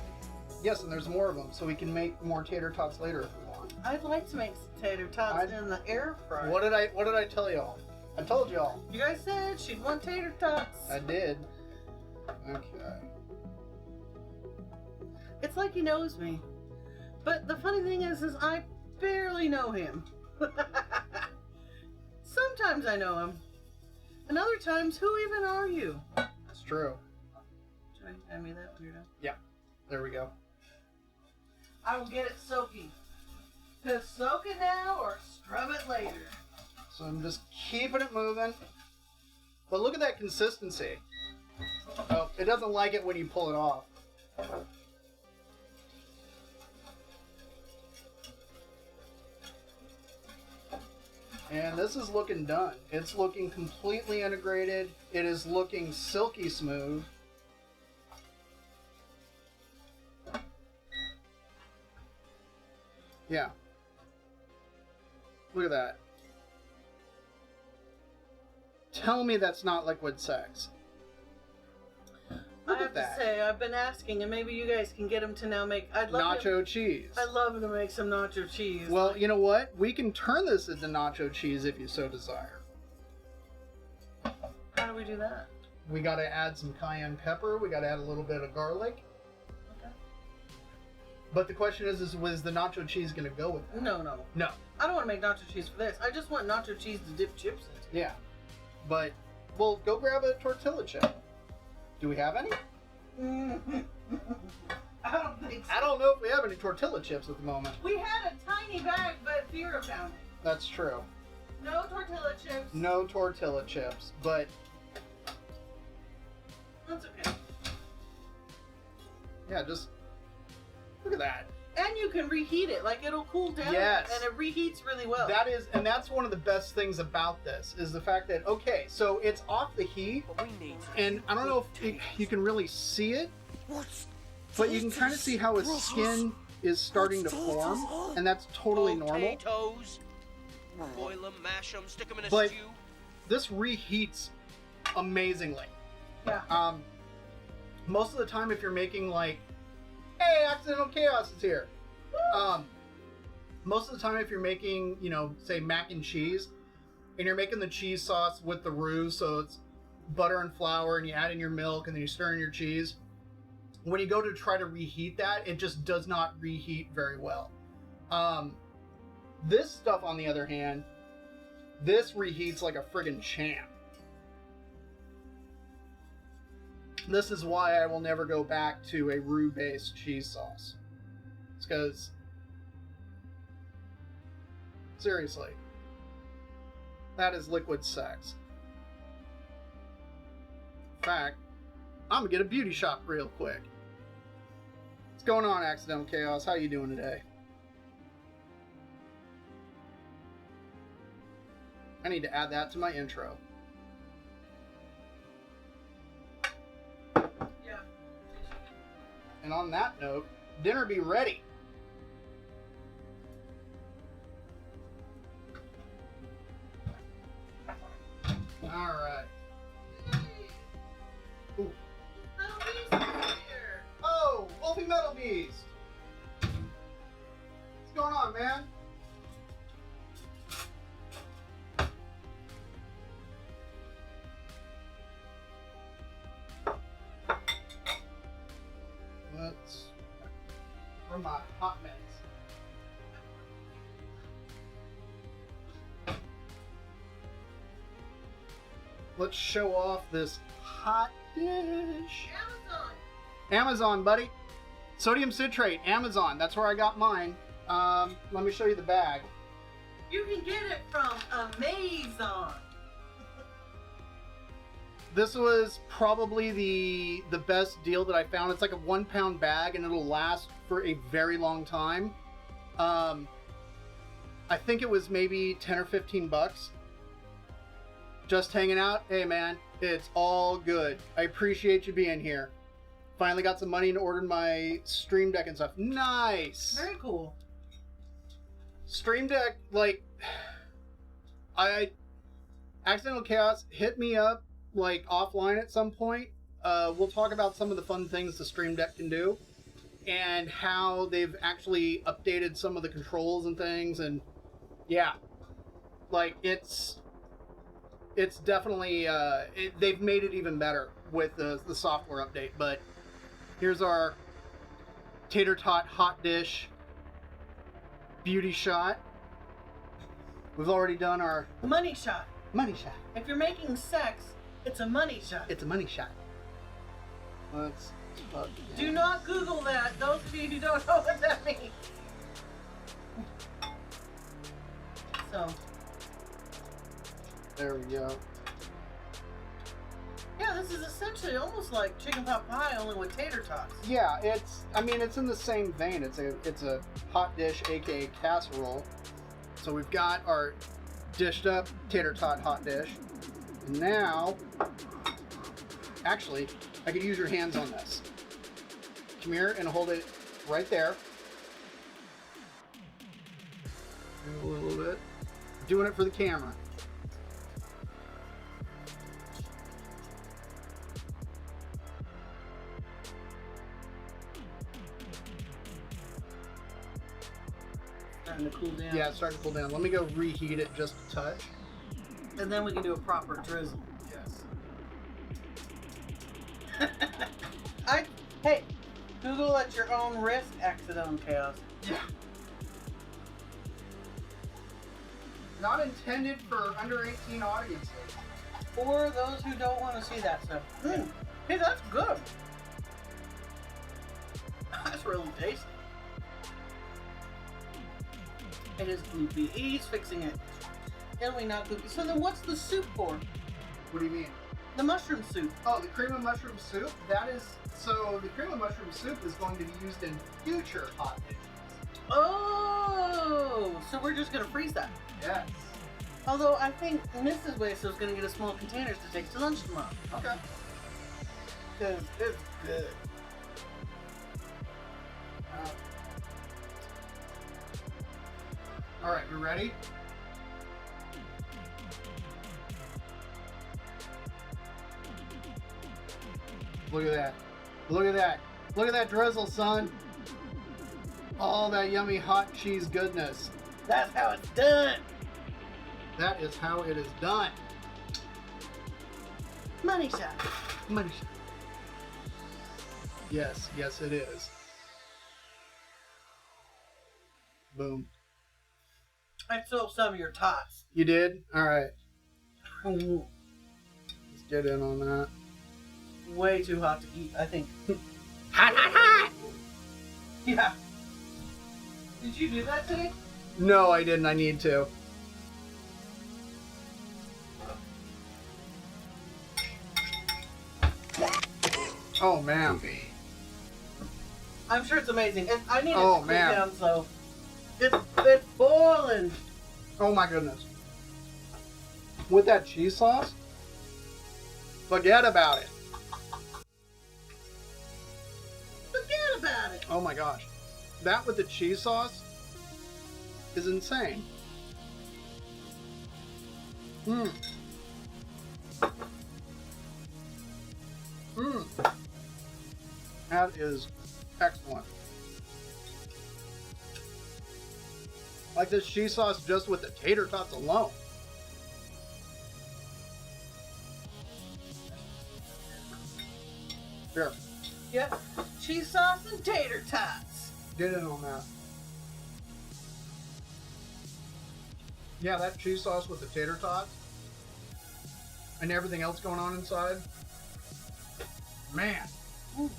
Yes, and there's more of them, so we can make more tater tots later if we want. I'd like to make some tater tots in the air fryer. What did I tell y'all? I told y'all. You guys said she'd want tater tots. I did. Okay. It's like he knows me. But the funny thing is I barely know him. Sometimes I know him. And other times, who even are you? That's true. Should I hand me that weirdo? Yeah. There we go. I will get it soaking. Cause soak it now or scrub it later. So I'm just keeping it moving. But look at that consistency. Oh, it doesn't like it when you pull it off. And this is looking done. It's looking completely integrated. It is looking silky smooth. Yeah. Look at that. Tell me that's not liquid sex. I have to say, I've been asking, and maybe you guys can get him to now make. Nacho cheese. I'd love to make some nacho cheese. Well, you know what? We can turn this into nacho cheese if you so desire. How do we do that? We got to add some cayenne pepper. We got to add a little bit of garlic. Okay. But the question is was the nacho cheese going to go with that? No. No. I don't want to make nacho cheese for this. I just want nacho cheese to dip chips into. Yeah. But, well, go grab a tortilla chip. Do we have any? I don't think so. I don't know if we have any tortilla chips at the moment. We had a tiny bag, but Vera found it. That's true. No tortilla chips. No tortilla chips, but... That's okay. Yeah, just... Look at that. And you can reheat it. Like, it'll cool down. Yes. And it reheats really well. And that's one of the best things about this, is the fact that, okay, so it's off the heat, and I don't know if you can really see it, but you can kind of see how its skin is starting to form, and that's totally normal. Potatoes. Boil them, mash them, stick them in a But stew. this reheats amazingly. Yeah. Most of the time, if you're making like, hey, Accidental Chaos is here. Most of the time, if you're making, say mac and cheese, and you're making the cheese sauce with the roux, so it's butter and flour, and you add in your milk, and then you stir in your cheese. When you go to try to reheat that, it just does not reheat very well. This stuff, on the other hand, this reheats like a friggin' champ. This is why I will never go back to a roux-based cheese sauce. It's because, seriously, that is liquid sex. In fact, I'm gonna get a beauty shop real quick. What's going on, Accidental Chaos? How you doing today? I need to add that to my intro. And on that note, dinner be ready. All right. Ooh. Oh, Wolfie Metal Beast. What's going on, man? Let's from my hot mess. Let's show off this hot dish. Amazon, buddy. Sodium citrate, Amazon. That's where I got mine. Let me show you the bag. You can get it from Amazon. This was probably the best deal that I found. It's like a 1 pound bag and it'll last for a very long time. I think it was maybe 10 or 15 bucks. Just hanging out. Hey man, it's all good. I appreciate you being here. Finally got some money and ordered my Stream Deck and stuff. Nice. Very cool. Stream Deck, like, Accidental Chaos hit me up, like, offline at some point. We'll talk about some of the fun things the Stream Deck can do and how they've actually updated some of the controls and things. And yeah, like, it's definitely, they've made it even better with the software update. But here's our Tater Tot hot dish beauty shot. We've already done our Money shot. money shot. If you're making sex, it's a money shot. It's a money shot. Let's Do not Google that. Those of you who don't know what that means. So, there we go. yeah, this is essentially almost like chicken pot pie, only with tater tots. Yeah, it's in the same vein. It's a hot dish, aka casserole. So we've got our dished up tater tot hot dish. And now, actually, I could use your hands on this. Come here and hold it right there. A little bit. Doing it for the camera. Starting to cool down. Yeah, it's starting to cool down. Let me go reheat it just a touch. And then we can do a proper drizzle. Yes. Hey, Google at your own risk, Accidental Chaos. Yeah. Not intended for under 18 audiences. Or those who don't want to see that stuff. Hey, that's good. That's really tasty. It is gloopy. He's fixing it. It'll be not gloopy. So then what's the soup for? What do you mean? The mushroom soup. Oh, the cream of mushroom soup? So the cream of mushroom soup is going to be used in future hot dishes. Oh, so we're just going to freeze that. Yes. Although I think Mrs. Weso is going to get a small containers to take to lunch tomorrow. Okay. Because it's good. Alright, we ready? Look at that. Look at that. Look at that drizzle, son. All that yummy hot cheese goodness. That's how it's done. That is how it is done. Money shot. Money shot. Yes, yes it is. Boom. I stole some of your tots. You did? Alright. Let's get in on that. Way too hot to eat, I think. Hot, hot, hot! Yeah. Did you do that today? No, I didn't. I need to. Oh, man. I'm sure it's amazing. And I need it to Oh, cool man. down, so it's boiling. Oh, my goodness. With that cheese sauce? Forget about it. Forget about it. Oh, my gosh. That with the cheese sauce is insane. Mmm. Mmm. That is excellent. Like this cheese sauce just with the tater tots alone. Here, Yeah. Cheese sauce and tater tots. get in on that. Yeah, that cheese sauce with the tater tots and everything else going on inside. Man. Ooh.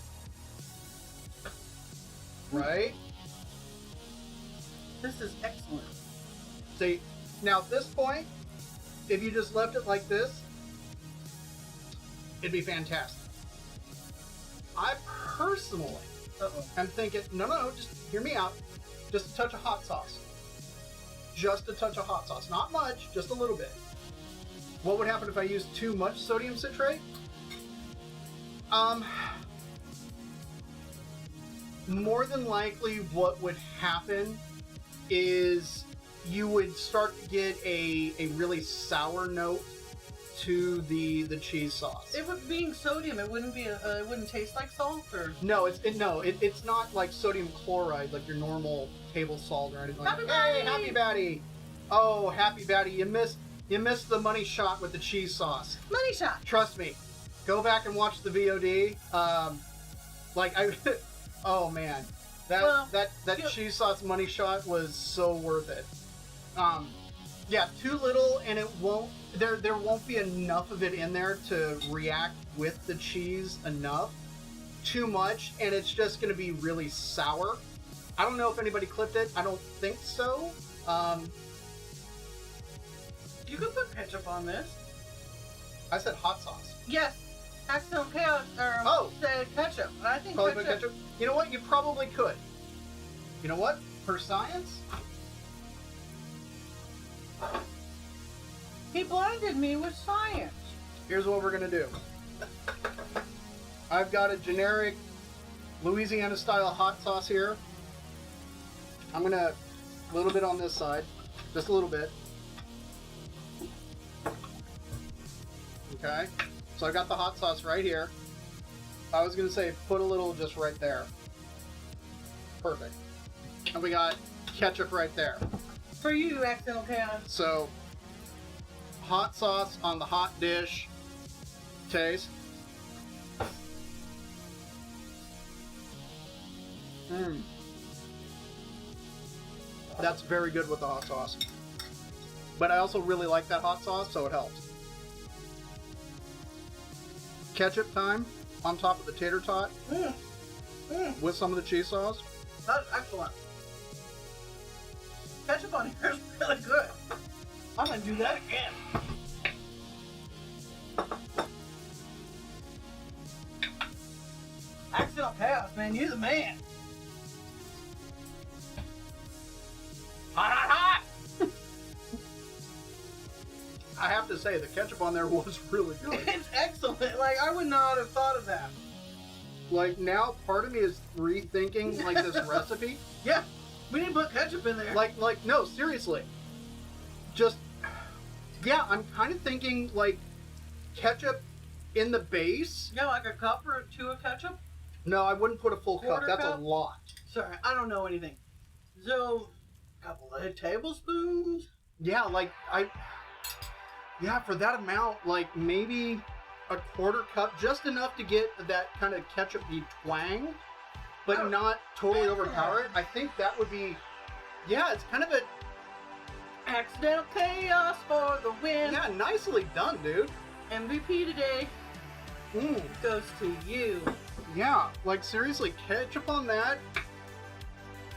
Right? This is excellent. See, now at this point, if you just left it like this, it'd be fantastic. I personally am thinking, no, just hear me out. Just a touch of hot sauce. Just a touch of hot sauce. Not much, just a little bit. What would happen if I used too much sodium citrate? More than likely what would happen is you would start to get a really sour note to the cheese sauce. It would being sodium. It wouldn't be. It wouldn't taste like salt, or No, it's not like sodium chloride, like your normal table salt or anything. Happy Like, Batty! hey, Happy Batty! Oh, Happy Batty, you missed the money shot with the cheese sauce. money shot. Trust me, go back and watch the VOD. Oh man, that cheese sauce money shot was so worth it. Yeah, too little, and it won't. There won't be enough of it in there to react with the cheese enough. Too much, and it's just going to be really sour. I don't know if anybody clipped it. I don't think so. You could put ketchup on this. I said hot sauce. Yes. Accidental chaos said ketchup. And I think Probably put ketchup. You know what? You probably could. You know what? For science, He blinded me with science. here's what we're gonna do. I've got a generic Louisiana style hot sauce here. I'm gonna a little bit on this side, just a little bit. Okay, so I got the hot sauce right here. I was gonna say put a little just right there. Perfect. And we got ketchup right there. For you, accidental chaos. So, hot sauce on the hot dish. Taste. That's very good with the hot sauce. But I also really like that hot sauce, so it helps. Ketchup time on top of the tater tot with some of the cheese sauce. That's excellent. Ketchup on here is really good. I'm gonna do that again. Accidental chaos, man. You're the man. Hot, hot, hot! I have to say, the ketchup on there was really good. It's excellent. Like, I would not have thought of that. Like, now part of me is rethinking, like, this recipe. Yeah, we need to put ketchup in there. Like, no, seriously. Just, yeah, I'm kind of thinking, like, ketchup in the base. Yeah, like a cup or two of ketchup? No, I wouldn't put a full cup. Quarter That's cup? a lot. Sorry, I don't know anything. So, a couple of tablespoons? Yeah, for that amount, like, maybe a quarter cup, just enough to get that kind of ketchup-y twang, but not totally overpower it. I think that would be, yeah, it's kind of a... Accidental chaos for the win. Yeah, nicely done, dude. MVP today goes to you. Yeah, like, seriously, ketchup on that.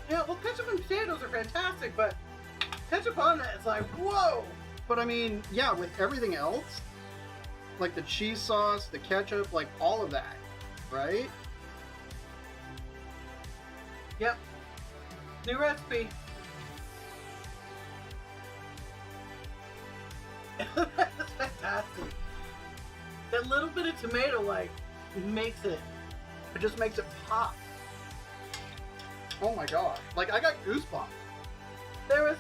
Yeah, well, ketchup and potatoes are fantastic, but ketchup on that, it's like, whoa! But I mean, yeah, with everything else, like the cheese sauce, the ketchup, like all of that, right? Yep. New recipe. That's fantastic. That little bit of tomato, like, makes it. It just makes it pop. Oh my gosh. Like, I got goosebumps. There was,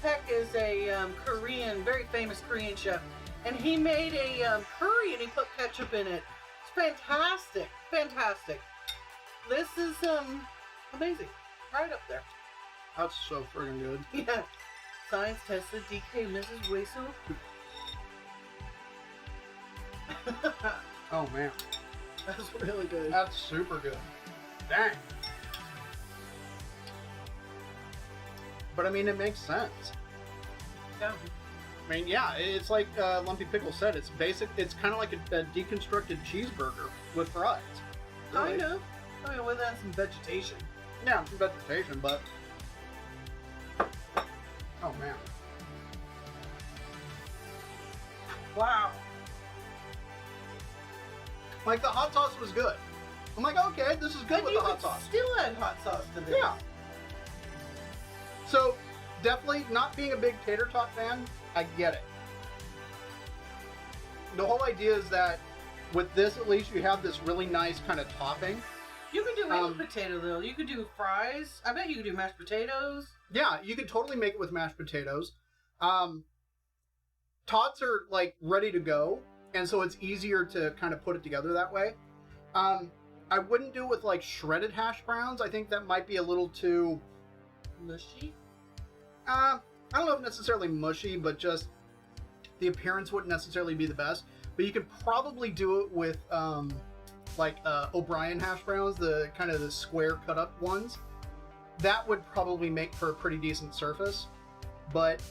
Peck is a Korean, very famous Korean chef, and he made a curry and he put ketchup in it. It's fantastic. Fantastic. This is, amazing. Right up there. That's so friggin' good. Yeah. Science tested DK Mrs. Weso. Oh man. That's really good. That's super good. Dang. But I mean, it makes sense. Yeah. I mean, yeah, it's like Lumpy Pickle said. It's basic. It's kind of like a deconstructed cheeseburger with fries. Really. Kind of. I mean, with that, some vegetation. Yeah, some vegetation, but oh man. Wow. Like, the hot sauce was good. I'm like, okay, this is good with the hot sauce. Still add hot sauce to this. Yeah. So, definitely not being a big tater tot fan, I get it. The whole idea is that with this, at least, you have this really nice kind of topping. You could do any potato though. You could do fries. I bet you could do mashed potatoes. Yeah, you could totally make it with mashed potatoes. Tots are like ready to go, and so it's easier to kind of put it together that way. I wouldn't do it with like shredded hash browns. I think that might be a little too mushy. I don't know if necessarily mushy, but just the appearance wouldn't necessarily be the best. But you could probably do it with like O'Brien hash browns, the kind of the square cut up ones. That would probably make for a pretty decent surface. But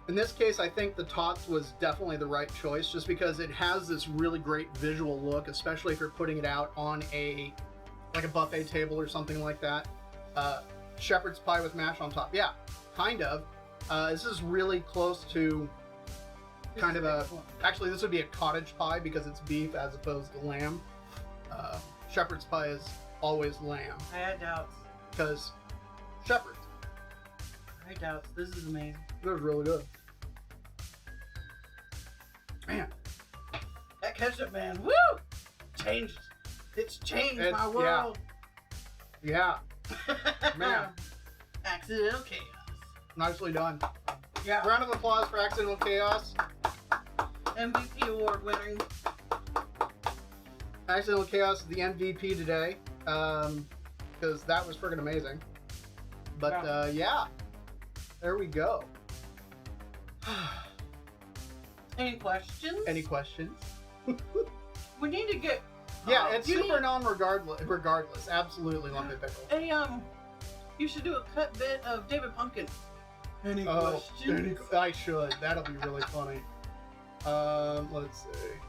in this case, I think the Tots was definitely the right choice, just because it has this really great visual look, especially if you're putting it out on a buffet table or something like that. Shepherd's pie with mash on top. Yeah, kind of. This is really close to kind of a... Actually, this would be a cottage pie because it's beef as opposed to lamb. Shepherd's pie is always lamb. I had doubts. Because Shepherd's. I had doubts. This is amazing. It was really good. Man. That ketchup, man. Woo! Changed. It's changed my world. Yeah. Man. Accidental chaos. Nicely done. Yeah. Round of applause for Accidental Chaos. MVP award winning. Accidental Chaos is the MVP today. Because that was friggin' amazing. But yeah. There we go. Any questions? Any questions? We need to get... Yeah, it's super non-regardless. Absolutely, Lumpy Pickle. You should do a cut bit of David Pumpkin. Any questions? I should. That'll be really funny. Let's see.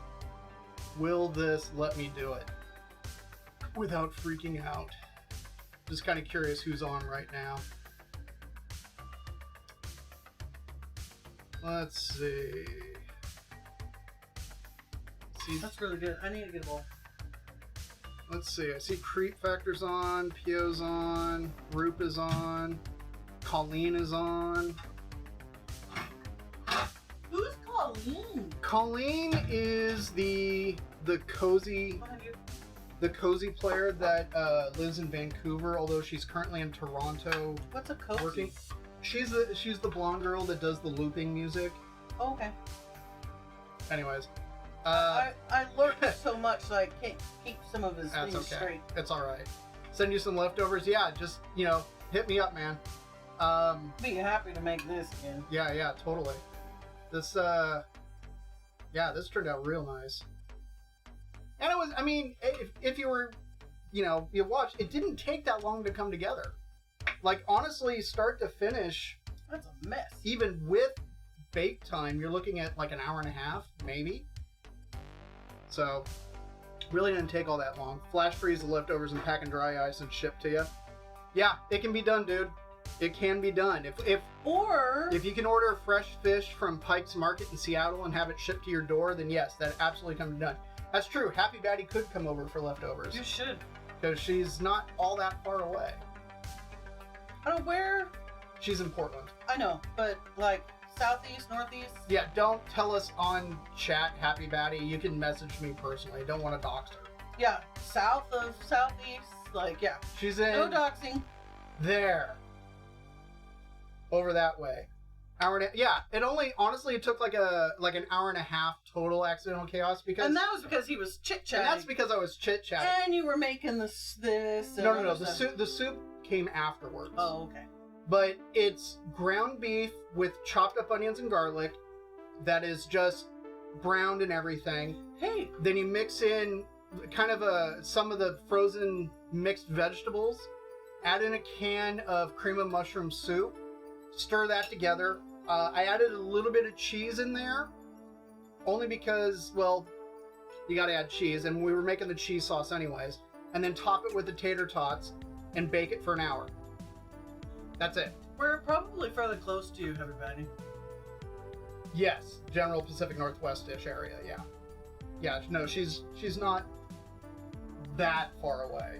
Will this let me do it without freaking out? Just kind of curious who's on right now. Let's see. That's really good. I need to get a bowl. Let's see. I see Creep Factor's on, Pio's on, Roop is on, Colleen is on. Who's Colleen? Colleen is the cozy player that lives in Vancouver, although she's currently in Toronto. What's a cozy? Working. She's the blonde girl that does the looping music. Oh, okay. Anyways. I learned so much, so I can't keep some of his things straight. It's alright. Send you some leftovers. Yeah, just, hit me up, man. Be happy to make this again. Yeah, totally. This, this turned out real nice. And it was, if you were, you watched, it didn't take that long to come together. Like, honestly, start to finish. That's a mess. Even with bake time, you're looking at like an hour and a half, maybe. So, really didn't take all that long. Flash freeze the leftovers and pack and dry ice and ship to you. Yeah, it can be done, dude. It can be done. If you can order fresh fish from Pike's Market in Seattle and have it shipped to your door, then yes, that absolutely can be done. That's true. Happy Batty could come over for leftovers. You should. Because she's not all that far away. I don't know where. She's in Portland. I know, but like southeast, northeast. Yeah, don't tell us on chat, Happy Batty. You can message me personally. Don't want to dox her. Yeah, south of southeast. Like, yeah. She's in. No doxing. There. Over that way. It only, honestly, it took like an hour and a half total Accidental Chaos because. And that was because he was chit-chatting. And that's because I was chit-chatting. And you were making this. No. The soup came afterwards. Oh, okay. But it's ground beef with chopped up onions and garlic that is just browned and everything. Hey. Then you mix in kind of some of the frozen mixed vegetables. Add in a can of cream of mushroom soup. Stir that together. I added a little bit of cheese in there. Only because, well, you gotta add cheese. And we were making the cheese sauce anyways. And then top it with the tater tots and bake it for an hour. That's it. We're probably fairly close to you, everybody. Yes, general Pacific Northwest-ish area, yeah. Yeah, no, she's not that far away.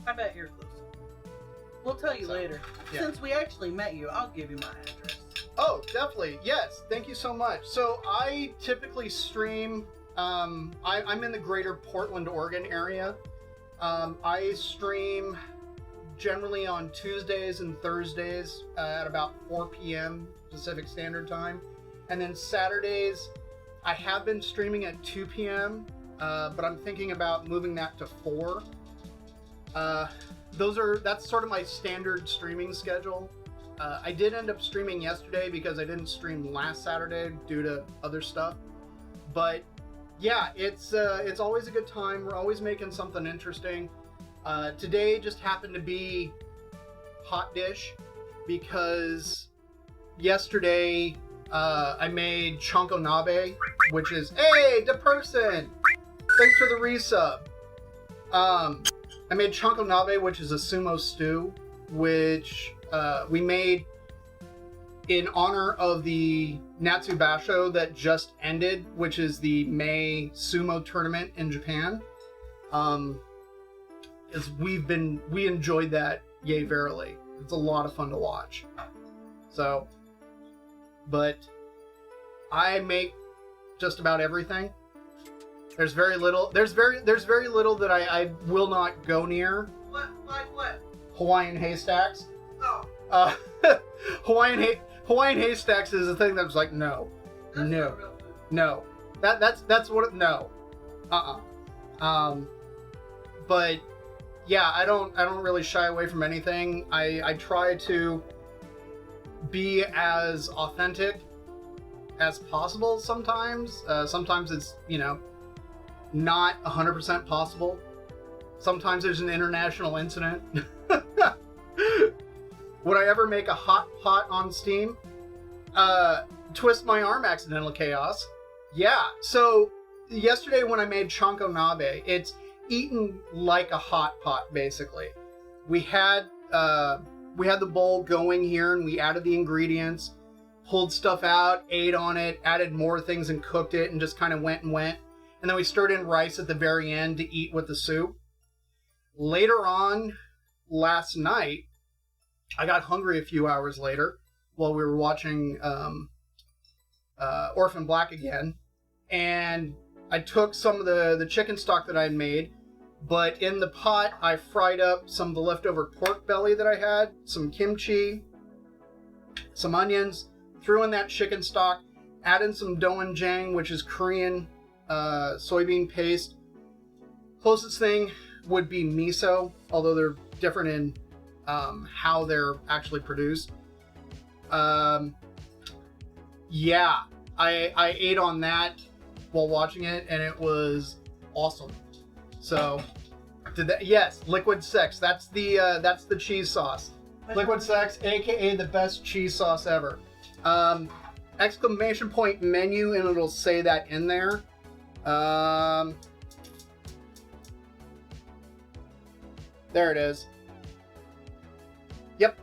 I bet you're close. We'll tell you later. Yeah. Since we actually met you, I'll give you my address. Oh, definitely. Yes, thank you so much. So I typically stream, I'm in the greater Portland, Oregon area. I stream generally on Tuesdays and Thursdays at about 4 p.m. Pacific Standard Time. And then Saturdays, I have been streaming at 2 p.m., but I'm thinking about moving that to 4. That's sort of my standard streaming schedule. I did end up streaming yesterday because I didn't stream last Saturday due to other stuff. But yeah, it's always a good time. We're always making something interesting. Today just happened to be hot dish because yesterday I made Chonko Nabe, which is, hey, the person! Thanks for the resub. I made Chonko Nabe, which is a sumo stew, which we made in honor of the Natsu Basho that just ended, which is the May sumo tournament in Japan. We enjoyed that, yay verily. It's a lot of fun to watch. So, but I make just about everything. There's very little that I will not go near. What? Like what? Hawaiian haystacks. Oh. Hawaiian haystacks is a thing that's like no. That's No. not real food. No. That's what it, no. But yeah, I don't really shy away from anything. I try to be as authentic as possible sometimes. Sometimes it's, not 100% possible. Sometimes there's an international incident. Would I ever make a hot pot on Steam? Twist my arm, accidental chaos. Yeah, so yesterday when I made Chonko Nabe, it's eaten like a hot pot, basically. We had the bowl going here, and we added the ingredients, pulled stuff out, ate on it, added more things and cooked it, and just kind of went and went. And then we stirred in rice at the very end to eat with the soup. Later on, last night, I got hungry a few hours later while we were watching Orphan Black again. And I took some of the chicken stock that I had made, but in the pot, I fried up some of the leftover pork belly that I had, some kimchi, some onions, threw in that chicken stock, added some doenjang, which is Korean soybean paste. Closest thing would be miso, although they're different in how they're actually produced. Yeah, I ate on that while watching it, and it was awesome. So, yes, Liquid Sex. That's the cheese sauce. Liquid Sex, aka the best cheese sauce ever. Exclamation point menu, and it'll say that in there. There it is. Yep,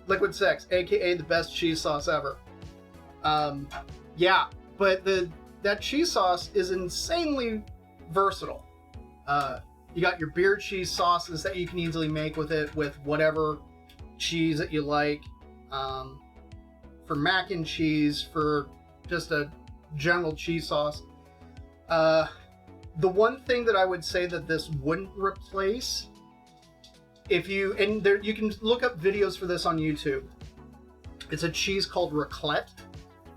Liquid Sex, aka the best cheese sauce ever. Yeah, but that cheese sauce is insanely versatile. You got your beer cheese sauces that you can easily make with it, with whatever cheese that you like. For mac and cheese, for just a general cheese sauce. The one thing that I would say that this wouldn't replace, you can look up videos for this on YouTube. It's a cheese called raclette,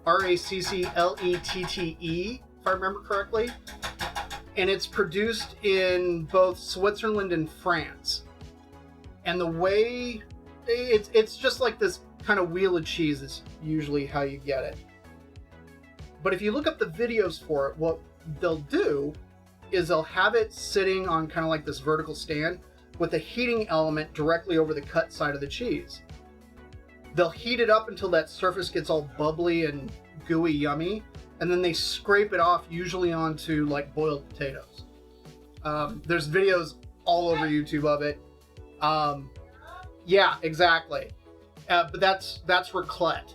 Racklette, if I remember correctly. And it's produced in both Switzerland and France. And the way it's just like this kind of wheel of cheese is usually how you get it. But if you look up the videos for it, what they'll do is they'll have it sitting on kind of like this vertical stand with a heating element directly over the cut side of the cheese. They'll heat it up until that surface gets all bubbly and gooey yummy, and then they scrape it off, usually onto like boiled potatoes. There's videos all over YouTube of it. Yeah, exactly. But that's raclette.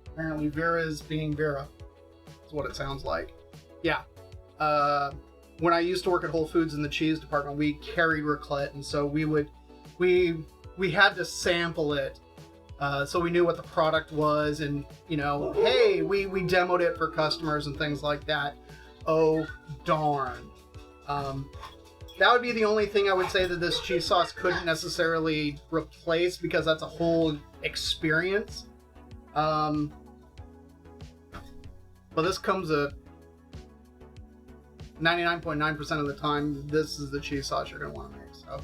Apparently Vera's being Vera. That's what it sounds like. Yeah. When I used to work at Whole Foods in the cheese department, we carried raclette, and so we had to sample it, so we knew what the product was, and hey, we demoed it for customers and things like that. Oh darn! That would be the only thing I would say that this cheese sauce couldn't necessarily replace, because that's a whole experience. But this comes at 99.9% of the time, this is the cheese sauce you're going to want to make. So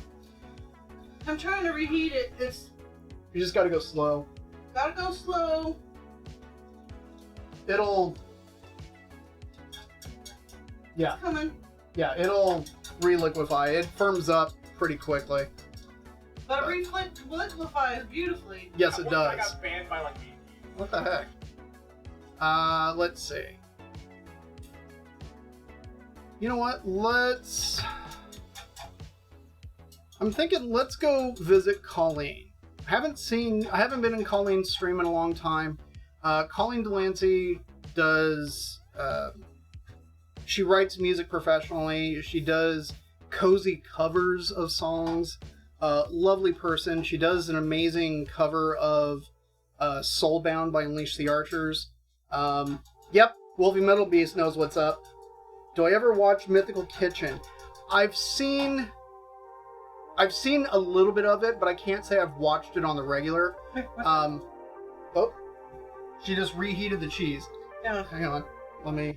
I'm trying to reheat it. you just got to go slow. Gotta go slow. It'll... Yeah. It's coming. Yeah, it'll reliquefy. It firms up pretty quickly. But it liquefies beautifully. Yes, it does. I got banned by like me. What the heck? Let's see. You know what? I'm thinking let's go visit Colleen. I haven't been in Colleen's stream in a long time. Colleen Delancey does, she writes music professionally. She does cozy covers of songs. Lovely person. She does an amazing cover of Soulbound by Unleash the Archers. Yep, Wolfie Metal Beast knows what's up. Do I ever watch Mythical Kitchen? I've seen a little bit of it, but I can't say I've watched it on the regular. Oh, she just reheated the cheese. Yeah. Hang on, let me.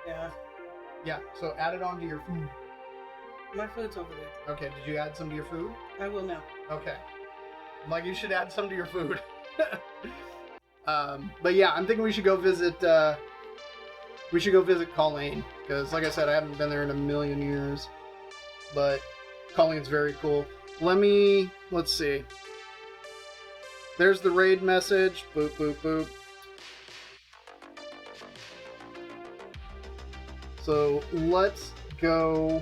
Yeah. Yeah, so add it onto your food. My food's over there. Okay, did you add some to your food? I will now. Okay. Like, you should add some to your food. But yeah, I'm thinking we should go visit Colleen, because like I said, I haven't been there in a million years. But Colleen's very cool. Let's see. There's the raid message. Boop, boop, boop. So let's go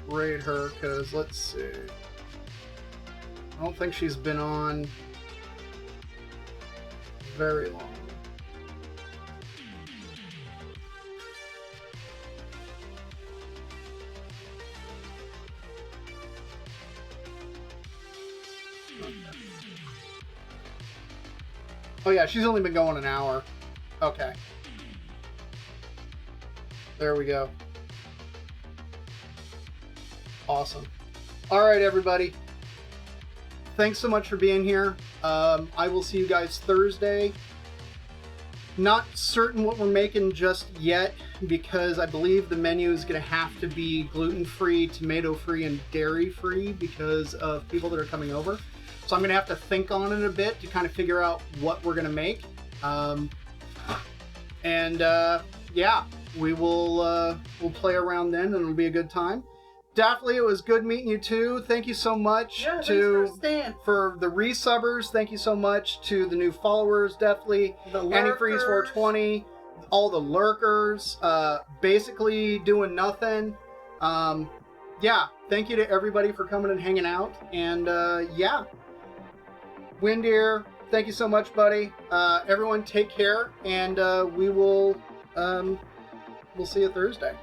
raid her, because let's see. I don't think she's been on very long. Oh yeah, she's only been going an hour. Okay. There we go. Awesome. Alright, everybody. Thanks so much for being here. I will see you guys Thursday. Not certain what we're making just yet, because I believe the menu is going to have to be gluten-free, tomato-free, and dairy-free because of people that are coming over. So I'm going to have to think on it a bit to kind of figure out what we're going to make. Yeah, we'll play around then, and it'll be a good time. Daphne, it was good meeting you too. Thank you so much for the resubbers. Thank you so much to the new followers, Daphne, Antifreeze 420, all the lurkers, basically doing nothing. Yeah, thank you to everybody for coming and hanging out. And yeah, Windear, thank you so much, buddy. Everyone, take care, and we'll see you Thursday.